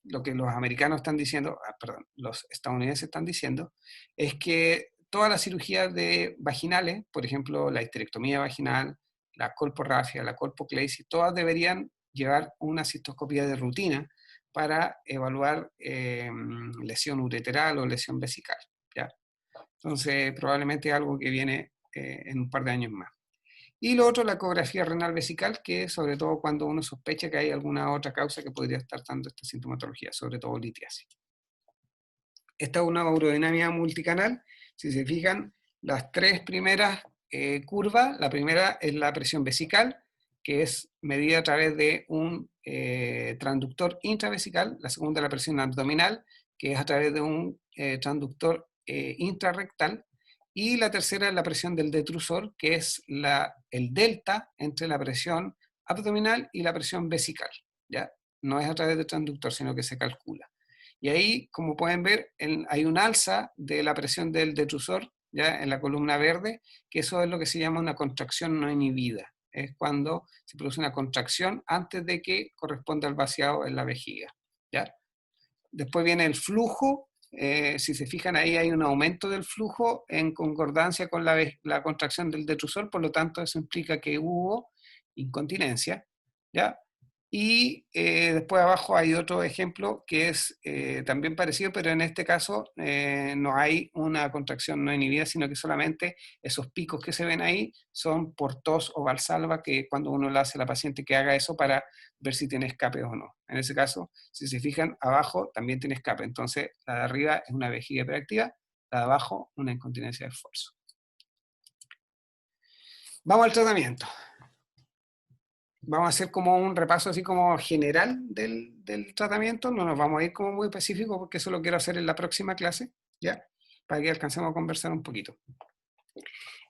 lo que los americanos están diciendo, perdón, los estadounidenses están diciendo, es que todas las cirugías vaginales, por ejemplo, la histerectomía vaginal, la colporrafia, la colpoclesis, todas deberían llevar una cistoscopía de rutina para evaluar lesión ureteral o lesión vesical, ¿ya? Entonces, probablemente es algo que viene en un par de años más. Y lo otro, la ecografía renal vesical, que es sobre todo cuando uno sospecha que hay alguna otra causa que podría estar dando esta sintomatología, sobre todo litiasis. Esta es una urodinamia multicanal. Si se fijan, las tres primeras curvas, la primera es la presión vesical, que es medida a través de un transductor intravesical. La segunda es la presión abdominal, que es a través de un transductor intrarrectal. Y la tercera es la presión del detrusor, que es el delta entre la presión abdominal y la presión vesical, ¿ya? No es a través del transductor, sino que se calcula. Y ahí, como pueden ver, hay un alza de la presión del detrusor, ¿ya? En la columna verde, que eso es lo que se llama una contracción no inhibida. Es cuando se produce una contracción antes de que corresponda al vaciado en la vejiga, ¿ya? Después viene el flujo. Si se fijan ahí hay un aumento del flujo en concordancia con la contracción del detrusor, por lo tanto eso implica que hubo incontinencia, ¿ya? Y después abajo hay otro ejemplo que es también parecido, pero en este caso no hay una contracción no inhibida, sino que solamente esos picos que se ven ahí son por tos o valsalva, que cuando uno le hace a la paciente que haga eso para ver si tiene escape o no. En ese caso, si se fijan, abajo también tiene escape. Entonces, la de arriba es una vejiga hiperactiva, la de abajo una incontinencia de esfuerzo. Vamos al tratamiento. Vamos a hacer como un repaso así como general del tratamiento, no nos vamos a ir como muy específico porque eso lo quiero hacer en la próxima clase, ¿ya? Para que alcancemos a conversar un poquito.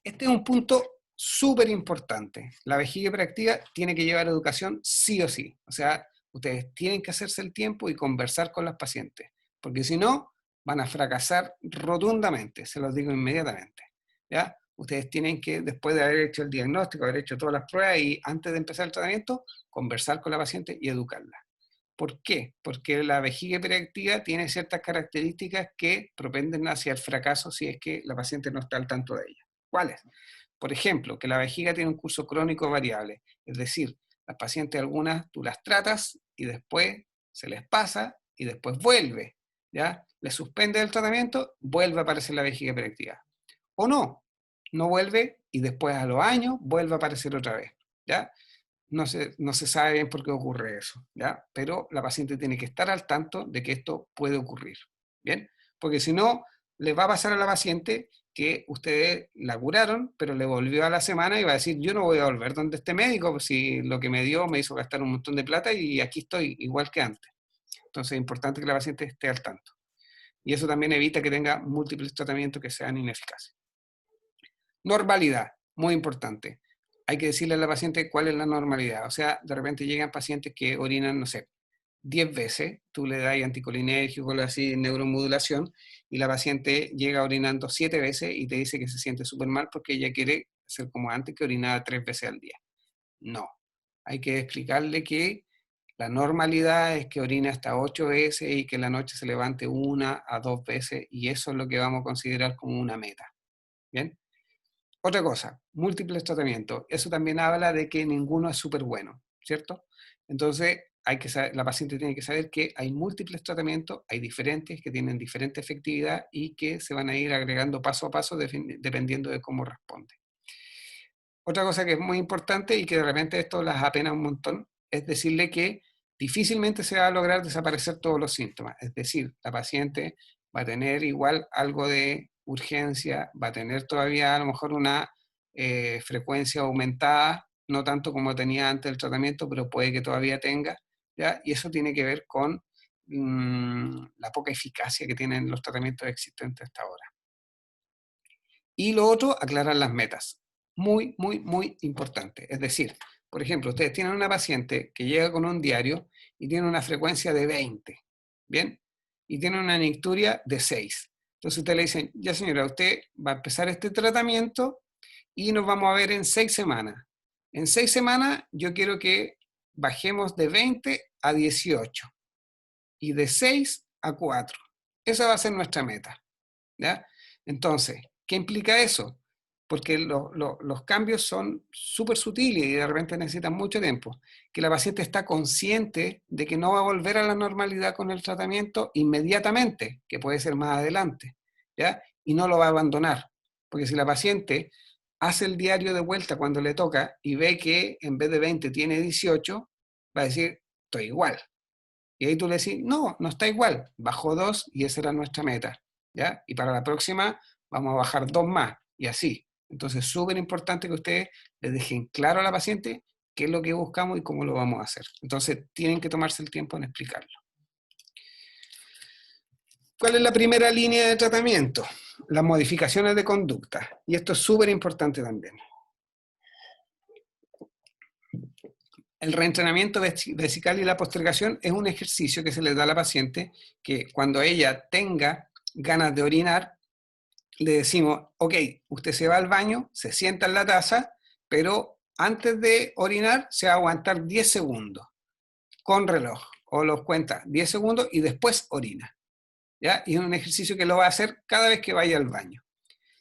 Este es un punto súper importante. La vejiga hiperactiva tiene que llevar educación sí o sí. O sea, ustedes tienen que hacerse el tiempo y conversar con las pacientes, porque si no, van a fracasar rotundamente, se los digo inmediatamente, ¿ya? Ustedes tienen que, después de haber hecho el diagnóstico, haber hecho todas las pruebas y antes de empezar el tratamiento, conversar con la paciente y educarla. ¿Por qué? Porque la vejiga hiperactiva tiene ciertas características que propenden hacia el fracaso si es que la paciente no está al tanto de ella. ¿Cuáles? Por ejemplo, que la vejiga tiene un curso crónico variable, es decir, las pacientes algunas tú las tratas y después se les pasa y después vuelve, ¿ya? Les suspende el tratamiento, vuelve a aparecer la vejiga hiperactiva. O no vuelve y después a los años vuelve a aparecer otra vez, ¿ya? No se sabe bien por qué ocurre eso, ¿ya? Pero la paciente tiene que estar al tanto de que esto puede ocurrir, ¿bien? Porque si no, le va a pasar a la paciente que ustedes la curaron, pero le volvió a la semana y va a decir, yo no voy a volver donde este médico, pues si lo que me dio me hizo gastar un montón de plata y aquí estoy igual que antes. Entonces es importante que la paciente esté al tanto. Y eso también evita que tenga múltiples tratamientos que sean ineficaces. Normalidad, muy importante. Hay que decirle a la paciente cuál es la normalidad. O sea, de repente llegan pacientes que orinan, no sé, 10 veces, tú le das anticolinérgico, así, neuromodulación, y la paciente llega orinando 7 veces y te dice que se siente súper mal porque ella quiere ser como antes, que orinaba 3 veces al día. No, hay que explicarle que La normalidad es que orine hasta 8 veces y que en la noche se levante 1 a 2 veces, y eso es lo que vamos a considerar como una meta. ¿Bien? Otra cosa, múltiples tratamientos. Eso también habla de que ninguno es súper bueno, ¿cierto? Entonces, la paciente tiene que saber que hay múltiples tratamientos, hay diferentes que tienen diferente efectividad y que se van a ir agregando paso a paso dependiendo de cómo responde. Otra cosa que es muy importante y que de repente esto las apena un montón, es decirle que difícilmente se va a lograr desaparecer todos los síntomas. Es decir, la paciente va a tener igual algo de urgencia, va a tener todavía a lo mejor una frecuencia aumentada, no tanto como tenía antes del tratamiento, pero puede que todavía tenga, ¿ya? Y eso tiene que ver con la poca eficacia que tienen los tratamientos existentes hasta ahora. Y lo otro, aclarar las metas. Muy, muy, muy importante. Es decir, por ejemplo, ustedes tienen una paciente que llega con un diario y tiene una frecuencia de 20, ¿bien? Y tiene una nicturia de 6. Entonces ustedes le dicen, ya señora, usted va a empezar este tratamiento y nos vamos a ver en 6 semanas. En 6 semanas yo quiero que bajemos de 20 a 18 y de 6 a 4. Esa va a ser nuestra meta, ¿ya? Entonces, ¿qué implica eso? Porque los cambios son súper sutiles y de repente necesitan mucho tiempo. Que la paciente está consciente de que no va a volver a la normalidad con el tratamiento inmediatamente, que puede ser más adelante, ¿ya? Y no lo va a abandonar. Porque si la paciente hace el diario de vuelta cuando le toca y ve que en vez de 20 tiene 18, va a decir, estoy igual. Y ahí tú le decís, no, no está igual, bajó 2 y esa era nuestra meta, ¿ya? Y para la próxima vamos a bajar 2 más, y así. Entonces, súper importante que ustedes les dejen claro a la paciente qué es lo que buscamos y cómo lo vamos a hacer. Entonces, tienen que tomarse el tiempo en explicarlo. ¿Cuál es la primera línea de tratamiento? Las modificaciones de conducta. Y esto es súper importante también. El reentrenamiento vesical y la postergación es un ejercicio que se le da a la paciente que cuando ella tenga ganas de orinar, le decimos, ok, usted se va al baño, se sienta en la taza, pero antes de orinar se va a aguantar 10 segundos con reloj, o los cuenta 10 segundos y después orina, ¿ya? Y es un ejercicio que lo va a hacer cada vez que vaya al baño.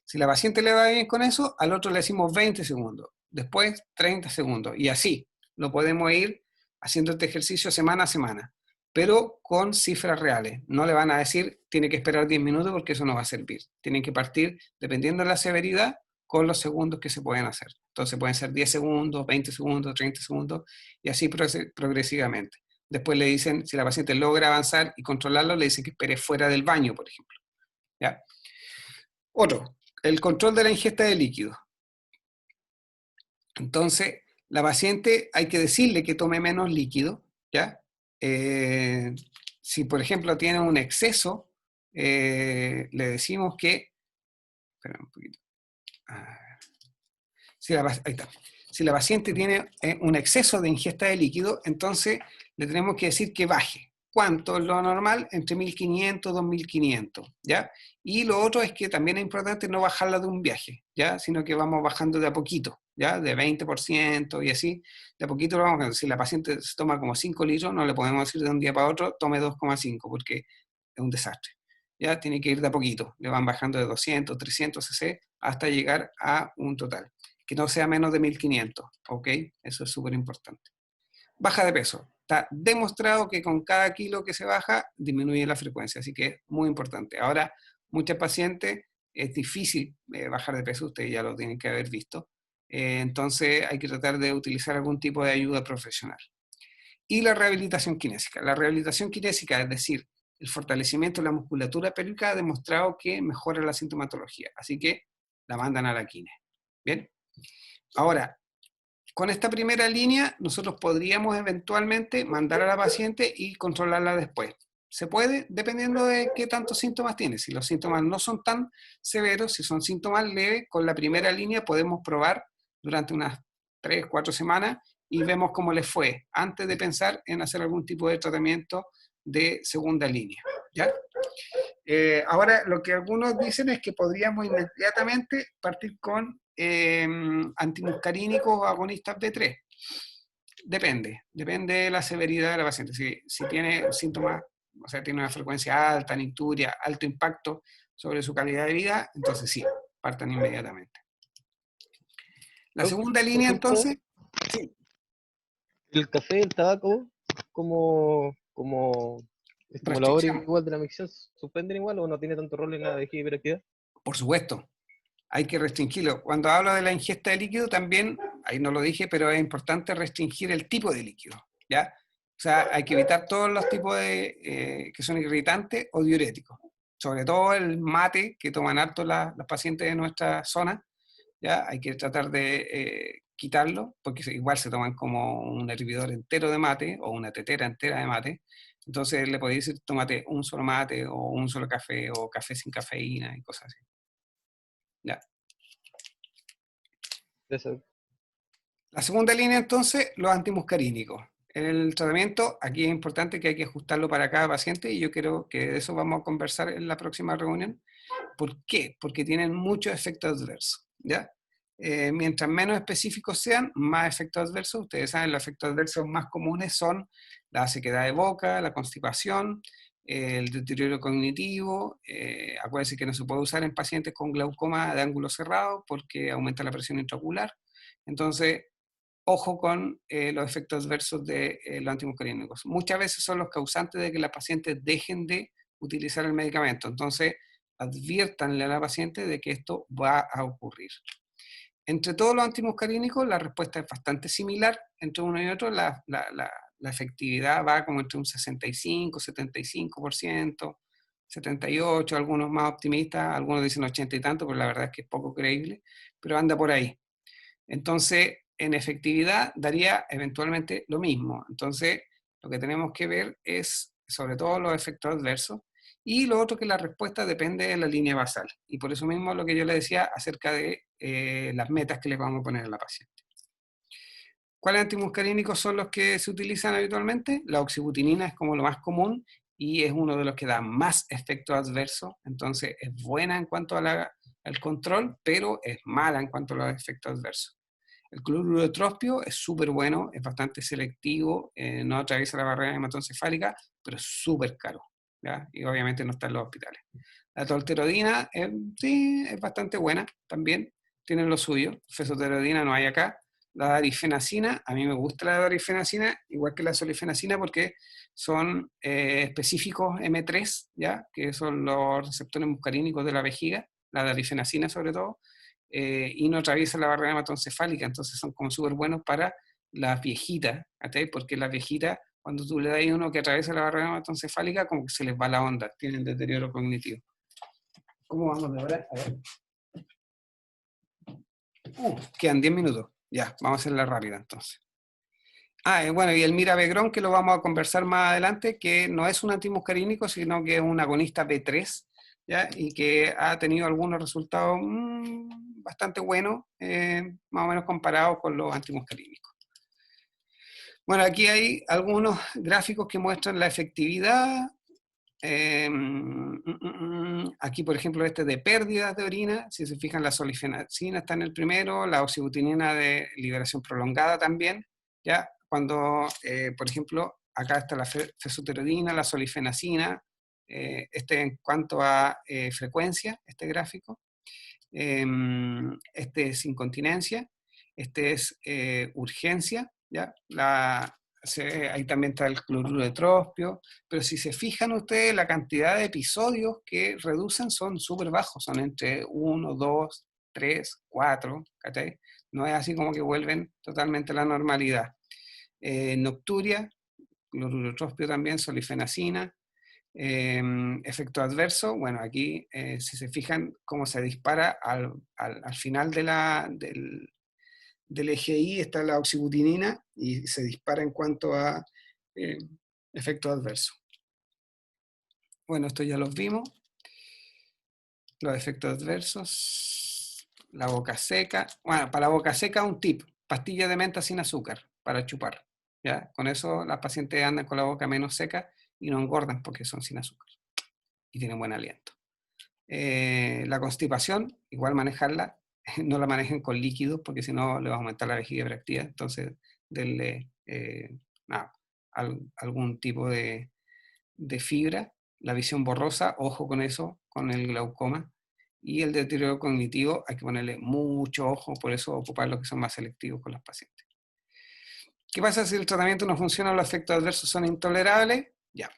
Si la paciente le va bien con eso, al otro le decimos 20 segundos, después 30 segundos, y así lo podemos ir haciendo este ejercicio semana a semana, pero con cifras reales. No le van a decir, tiene que esperar 10 minutos porque eso no va a servir. Tienen que partir, dependiendo de la severidad, con los segundos que se pueden hacer. Entonces pueden ser 10 segundos, 20 segundos, 30 segundos, y así progresivamente. Después le dicen, si la paciente logra avanzar y controlarlo, le dicen que espere fuera del baño, por ejemplo. ¿Ya? Otro, el control de la ingesta de líquidos. Entonces, la paciente hay que decirle que tome menos líquido, ¿ya? Si, por ejemplo, tiene un exceso, le decimos que... Espera un poquito. Ahí está. Si la paciente tiene un exceso de ingesta de líquido, entonces le tenemos que decir que baje. ¿Cuánto es lo normal? Entre 1500 y 2500, ¿ya? Y lo otro es que también es importante no bajarla de un viaje, ¿ya? Sino que vamos bajando de a poquito, ¿ya? De 20% y así, de a poquito lo vamos bajando. Si la paciente se toma como 5 litros, no le podemos decir de un día para otro, tome 2,5, porque es un desastre. Ya tiene que ir de a poquito, le van bajando de 200, 300 cc hasta llegar a un total que no sea menos de 1500, ¿ok? Eso es súper importante. Baja de peso. Está demostrado que con cada kilo que se baja, disminuye la frecuencia, así que es muy importante. Ahora, muchas pacientes, es difícil bajar de peso, ustedes ya lo tienen que haber visto, entonces hay que tratar de utilizar algún tipo de ayuda profesional. Y la rehabilitación kinésica. La rehabilitación kinésica, es decir, el fortalecimiento de la musculatura pélvica, ha demostrado que mejora la sintomatología, así que la mandan a la kine. ¿Bien? Ahora, con esta primera línea, nosotros podríamos eventualmente mandar a la paciente y controlarla después. Se puede, dependiendo de qué tantos síntomas tiene. Si los síntomas no son tan severos, si son síntomas leves, con la primera línea podemos probar durante unas 3, 4 semanas y vemos cómo les fue, antes de pensar en hacer algún tipo de tratamiento de segunda línea, ¿ya? Ahora, lo que algunos dicen es que podríamos inmediatamente partir con antimuscarínicos o agonistas B3. depende de la severidad de la paciente. Si tiene síntomas, o sea, tiene una frecuencia alta, nicturia, alto impacto sobre su calidad de vida, entonces sí, partan inmediatamente. La Doc, segunda línea, consulta, entonces, sí, el café y el tabaco, como estimulador restricción, igual de la micción, ¿suspenden igual o no tiene tanto rol en la vejiga y hiperactividad? por supuesto, hay que restringirlo. Cuando hablo de la ingesta de líquido, también, ahí no lo dije, pero es importante restringir el tipo de líquido, ¿ya? O sea, hay que evitar todos los tipos de que son irritantes o diuréticos. Sobre todo el mate que toman harto las pacientes de nuestra zona, ¿ya? Hay que tratar de quitarlo, porque igual se toman como un hervidor entero de mate o una tetera entera de mate. Entonces le podéis decir, tómate un solo mate o un solo café o café sin cafeína y cosas así. ¿Ya? Eso. La segunda línea, entonces, los antimuscarínicos. En el tratamiento, aquí es importante que hay que ajustarlo para cada paciente y yo creo que de eso vamos a conversar en la próxima reunión. ¿Por qué? Porque tienen muchos efectos adversos, ¿ya? Mientras menos específicos sean, más efectos adversos. Ustedes saben, los efectos adversos más comunes son la sequedad de boca, la constipación, el deterioro cognitivo. Acuérdense que no se puede usar en pacientes con glaucoma de ángulo cerrado porque aumenta la presión intraocular. Entonces, ojo con los efectos adversos de los antimuscarínicos. Muchas veces son los causantes de que las pacientes dejen de utilizar el medicamento. Entonces, adviértanle a la paciente de que esto va a ocurrir. Entre todos los antimuscarínicos, la respuesta es bastante similar. Entre uno y otro, la efectividad va como entre un 65, 75%, 78%, algunos más optimistas, algunos dicen 80 y tanto, pero la verdad es que es poco creíble, pero anda por ahí. Entonces, en efectividad daría eventualmente lo mismo. Entonces, lo que tenemos que ver es sobre todo los efectos adversos y lo otro que la respuesta depende de la línea basal. Y por eso mismo lo que yo le decía acerca de las metas que le vamos a poner a la paciente. ¿Cuáles antimuscarínicos son los que se utilizan habitualmente? La oxibutinina es como lo más común y es uno de los que da más efectos adversos. Entonces, es buena en cuanto al control, pero es mala en cuanto a los efectos adversos. El cloruro de trospio es súper bueno, es bastante selectivo, no atraviesa la barrera hematoencefálica, pero es súper caro, ¿ya? Y obviamente no está en los hospitales. La tolterodina, sí, es bastante buena también, tiene lo suyo. Fesoterodina no hay acá. La darifenacina, a mí me gusta la darifenacina, igual que la solifenacina, porque son específicos M3, ¿ya? Que son los receptores muscarínicos de la vejiga, la darifenacina sobre todo, y no atraviesa la barrera hematoencefálica, entonces son como súper buenos para las viejitas, ¿okay? Porque las viejitas, cuando tú le das uno que atraviesa la barrera hematoencefálica, como que se les va la onda, tienen deterioro cognitivo. ¿Cómo vamos de hora? A ver. Quedan 10 minutos. Ya, vamos a hacerla rápida entonces. Bueno, y el mirabegrón, que lo vamos a conversar más adelante, que no es un antimuscarínico, sino que es un agonista B3, ¿ya? Y que ha tenido algunos resultados bastante buenos, más o menos comparados con los antimuscarínicos. Bueno, aquí hay algunos gráficos que muestran la efectividad. Aquí, por ejemplo, este de pérdidas de orina, si se fijan, la solifenacina está en el primero, la oxibutinina de liberación prolongada también, ¿ya? Cuando, por ejemplo, acá está la fesoterodina, la solifenacina, este en cuanto a frecuencia, este gráfico, este es incontinencia, este es urgencia, ¿ya? Ahí también está el cloruro de trospio, pero si se fijan ustedes, la cantidad de episodios que reducen son súper bajos, son entre 1, 2, 3, 4, ¿cachai? No es así como que vuelven totalmente a la normalidad. Nocturia, cloruro de trospio también, solifenacina. Efecto adverso, bueno, aquí si se fijan cómo se dispara al final del eje I está la oxibutinina y se dispara en cuanto a eh, efectos adversos. Bueno, esto ya los vimos. Los efectos adversos, la boca seca. Bueno, para la boca seca un tip, pastilla de menta sin azúcar para chupar. ¿Ya? Con eso las pacientes andan con la boca menos seca y no engordan porque son sin azúcar y tienen buen aliento. La constipación, igual manejarla, no la manejen con líquidos porque si no le va a aumentar la vejiga hiperactiva, entonces denle nada, algún tipo de fibra, la visión borrosa, ojo con eso, con el glaucoma, y el deterioro cognitivo hay que ponerle mucho ojo, por eso ocupar los que son más selectivos con los pacientes. ¿Qué pasa si el tratamiento no funciona o los efectos adversos son intolerables? Ya.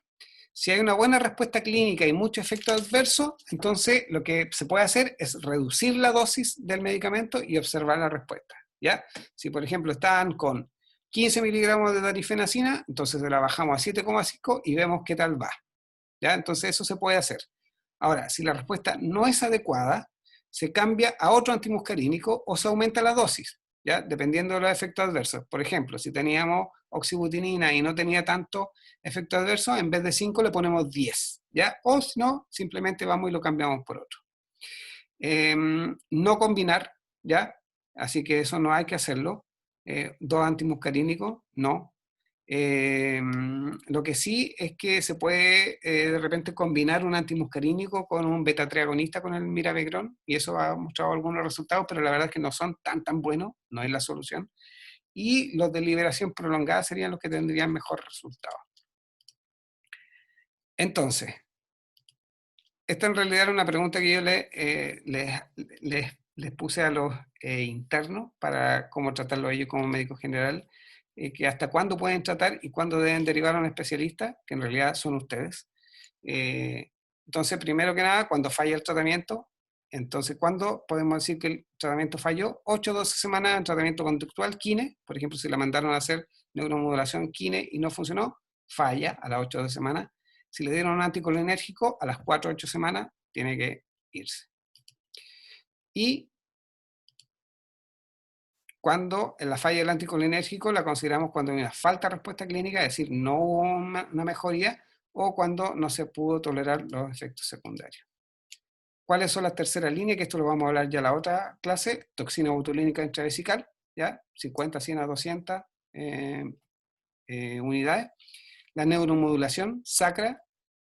Si hay una buena respuesta clínica y mucho efecto adverso, entonces lo que se puede hacer es reducir la dosis del medicamento y observar la respuesta, ¿ya? Si, por ejemplo, están con 15 miligramos de darifenacina, entonces la bajamos a 7,5 y vemos qué tal va, ¿ya? Entonces eso se puede hacer. Ahora, si la respuesta no es adecuada, se cambia a otro antimuscarínico o se aumenta la dosis, ¿ya? Dependiendo de los efectos adversos. Por ejemplo, si teníamos oxibutinina y no tenía tanto efecto adverso, en vez de 5 le ponemos 10, ¿ya? O si no, simplemente vamos y lo cambiamos por otro. No combinar, ¿ya? Así que eso no hay que hacerlo. 2 antimuscarínicos, no. Lo que sí es que se puede de repente combinar un antimuscarínico con un beta-3 agonista con el miravigrón, y eso ha mostrado algunos resultados, pero la verdad es que no son tan buenos, no es la solución. Y los de liberación prolongada serían los que tendrían mejor resultado. Entonces, esta en realidad era una pregunta que yo les puse a los internos para cómo tratarlo ellos como médico general, que hasta cuándo pueden tratar y cuándo deben derivar a un especialista, que en realidad son ustedes. Entonces, primero que nada, cuando falla el tratamiento, entonces, ¿cuándo podemos decir que el tratamiento falló? 8 o 12 semanas en tratamiento conductual, KINE, por ejemplo, si la mandaron a hacer neuromodulación KINE y no funcionó, falla a las 8 o 12 semanas. Si le dieron un anticolinérgico, a las 4 o 8 semanas tiene que irse. Y cuando la falla del anticolinérgico la consideramos cuando hay una falta de respuesta clínica, es decir, no hubo una mejoría, o cuando no se pudo tolerar los efectos secundarios. ¿Cuáles son las terceras líneas? Que esto lo vamos a hablar ya en la otra clase. Toxina botulínica intravesical, ¿ya? 50, 100 a 200 unidades. La neuromodulación sacra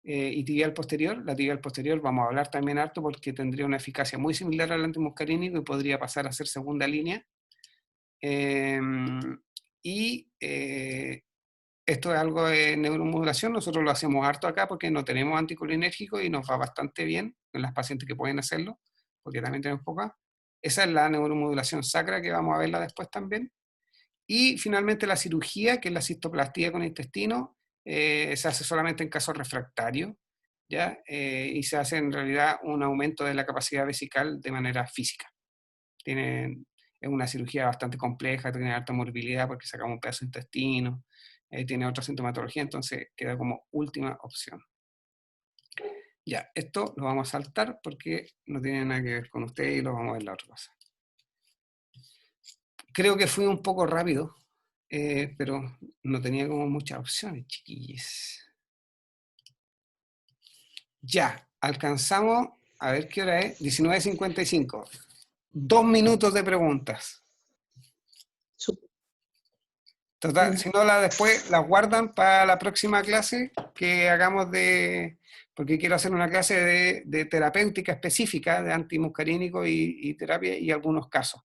y tibial posterior. La tibial posterior vamos a hablar también harto porque tendría una eficacia muy similar al antimuscarínico y podría pasar a ser segunda línea. Esto es algo de neuromodulación, nosotros lo hacemos harto acá porque no tenemos anticolinérgico y nos va bastante bien en las pacientes que pueden hacerlo, porque también tenemos pocas. Esa es la neuromodulación sacra, que vamos a verla después también. Y finalmente la cirugía, que es la cistoplastia con intestino, se hace solamente en casos refractarios, ¿ya? Y se hace en realidad un aumento de la capacidad vesical de manera física. Es una cirugía bastante compleja, tiene alta morbilidad porque sacamos un pedazo de intestino, tiene otra sintomatología, entonces queda como última opción. Ya, esto lo vamos a saltar porque no tiene nada que ver con ustedes y lo vamos a ver la otra cosa. Creo que fui un poco rápido, pero no tenía como muchas opciones, chiquillos. Ya, alcanzamos, a ver qué hora es, 19:55. 2 minutos de preguntas. Total, si no, después las guardan para la próxima clase que hagamos porque quiero hacer una clase de terapéutica específica, de antimuscarínico y terapia y algunos casos.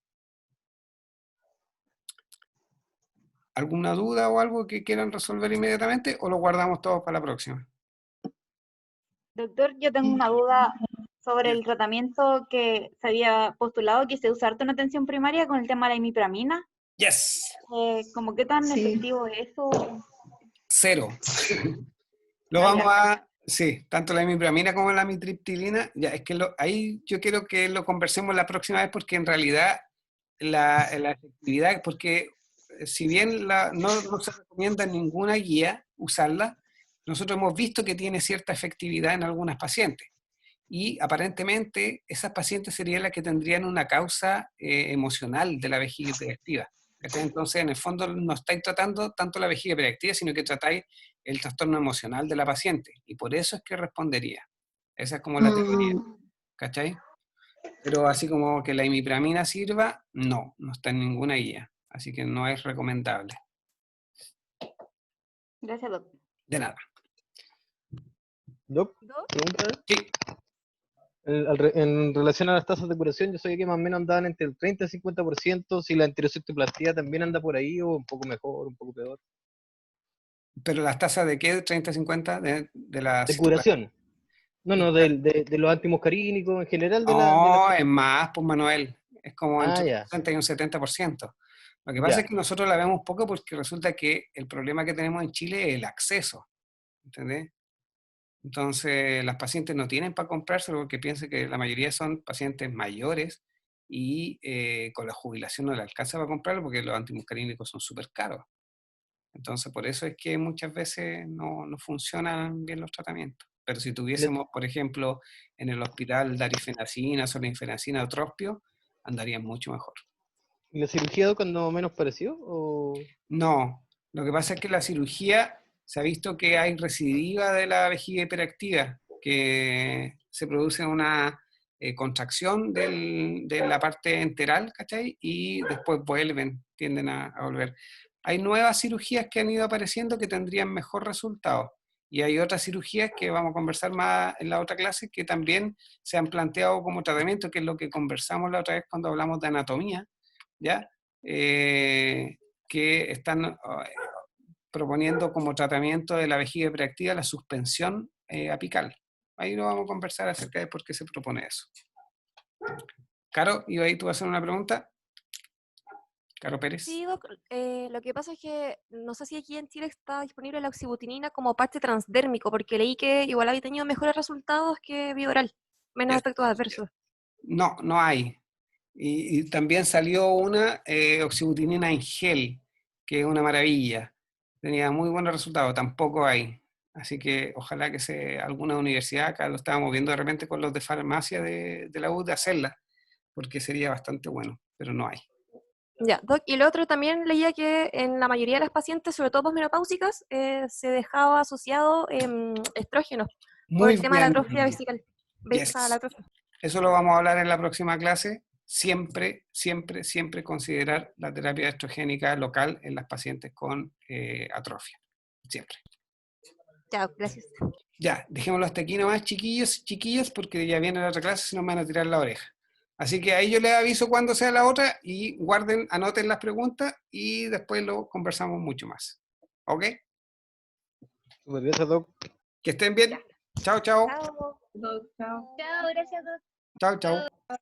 ¿Alguna duda o algo que quieran resolver inmediatamente o lo guardamos todos para la próxima? Doctor, yo tengo una duda sobre el tratamiento que se había postulado que se usa harto en atención primaria con el tema de la imipramina. Yes. ¿Cómo qué tan Sí. efectivo es eso? 0. Sí, tanto la imipramina como la amitriptilina, ya es que ahí yo quiero que lo conversemos la próxima vez porque en realidad la efectividad, porque si bien no se recomienda en ninguna guía usarla, nosotros hemos visto que tiene cierta efectividad en algunas pacientes. Y aparentemente esas pacientes serían las que tendrían una causa emocional de la vejiga hiperactiva. Entonces, en el fondo, no estáis tratando tanto la vejiga hiperactiva, sino que tratáis el trastorno emocional de la paciente. Y por eso es que respondería. Esa es como la teoría. ¿Cachai? Pero así como que la imipramina sirva, no está en ninguna guía. Así que no es recomendable. Gracias, doctor. De nada. ¿Doc? ¿Pregunta? Sí. En relación a las tasas de curación, yo sabía que más o menos andaban entre el 30 y el 50%, si la anteriocistoplastia también anda por ahí, o un poco mejor, un poco peor. Pero las tasas de qué, 30-50 de la De citoplastia. curación. No, de los antimuscarínicos en general de la... No, es más, pues Manuel, es como Ah, entre un ya, 60 y un 70%. Lo que pasa es ya, que nosotros la vemos poco porque resulta que el problema que tenemos en Chile es el acceso, ¿entendés? Entonces, las pacientes no tienen para comprárselo porque piensan que la mayoría son pacientes mayores y con la jubilación no le alcanza para comprarlo porque los antimuscarínicos son súper caros. Entonces, por eso es que muchas veces no funcionan bien los tratamientos. Pero si ¿Y la, tuviésemos, por ejemplo, en el hospital darifenacina, solifenacina o tropio, andarían mucho mejor. y la cirugía cuando menos pareció? O... No, lo que pasa es que la cirugía se ha visto que hay recidiva de la vejiga hiperactiva, que se produce una contracción de la parte enteral, ¿cachai? Y después vuelven, tienden a volver. Hay nuevas cirugías que han ido apareciendo que tendrían mejor resultado. Y hay otras cirugías que vamos a conversar más en la otra clase que también se han planteado como tratamiento, que es lo que conversamos la otra vez cuando hablamos de anatomía, ¿ya? Que están proponiendo como tratamiento de la vejiga hiperactiva la suspensión apical. Ahí lo vamos a conversar acerca de por qué se propone eso. Caro, ¿iba ahí tú a hacer una pregunta? Caro Pérez. Sí, Doc, lo que pasa es que no sé si aquí en Chile está disponible la oxibutinina como parte transdérmico, porque leí que igual había tenido mejores resultados que vía oral, menos Yes. efectos adversos. No, no hay. Y también salió una oxibutinina en gel, que es una maravilla. Tenía muy buenos resultados, tampoco hay. Así que ojalá que alguna universidad, acá lo estábamos viendo de repente con los de farmacia de la U, de hacerla, porque sería bastante bueno, pero no hay. Ya, Doc, y lo otro también leía que en la mayoría de las pacientes, sobre todo posmenopáusicas, se dejaba asociado estrógenos por Muy el tema de la bien. atrofia vesical. La Yes. atrofia. Eso lo vamos a hablar en la próxima clase. Siempre, siempre, siempre considerar la terapia estrogénica local en las pacientes con atrofia. Siempre. Ya, gracias. Ya, dejémoslo hasta aquí nomás, chiquillos, chiquillas, porque ya viene la otra clase, si no me van a tirar la oreja. Así que ahí yo les aviso cuando sea la otra y guarden, anoten las preguntas y después lo conversamos mucho más. ¿Ok? Super, gracias, Doc. Que estén bien. Chao, chao. Chao. Chao. Chao, gracias, doctor. Chao, chao.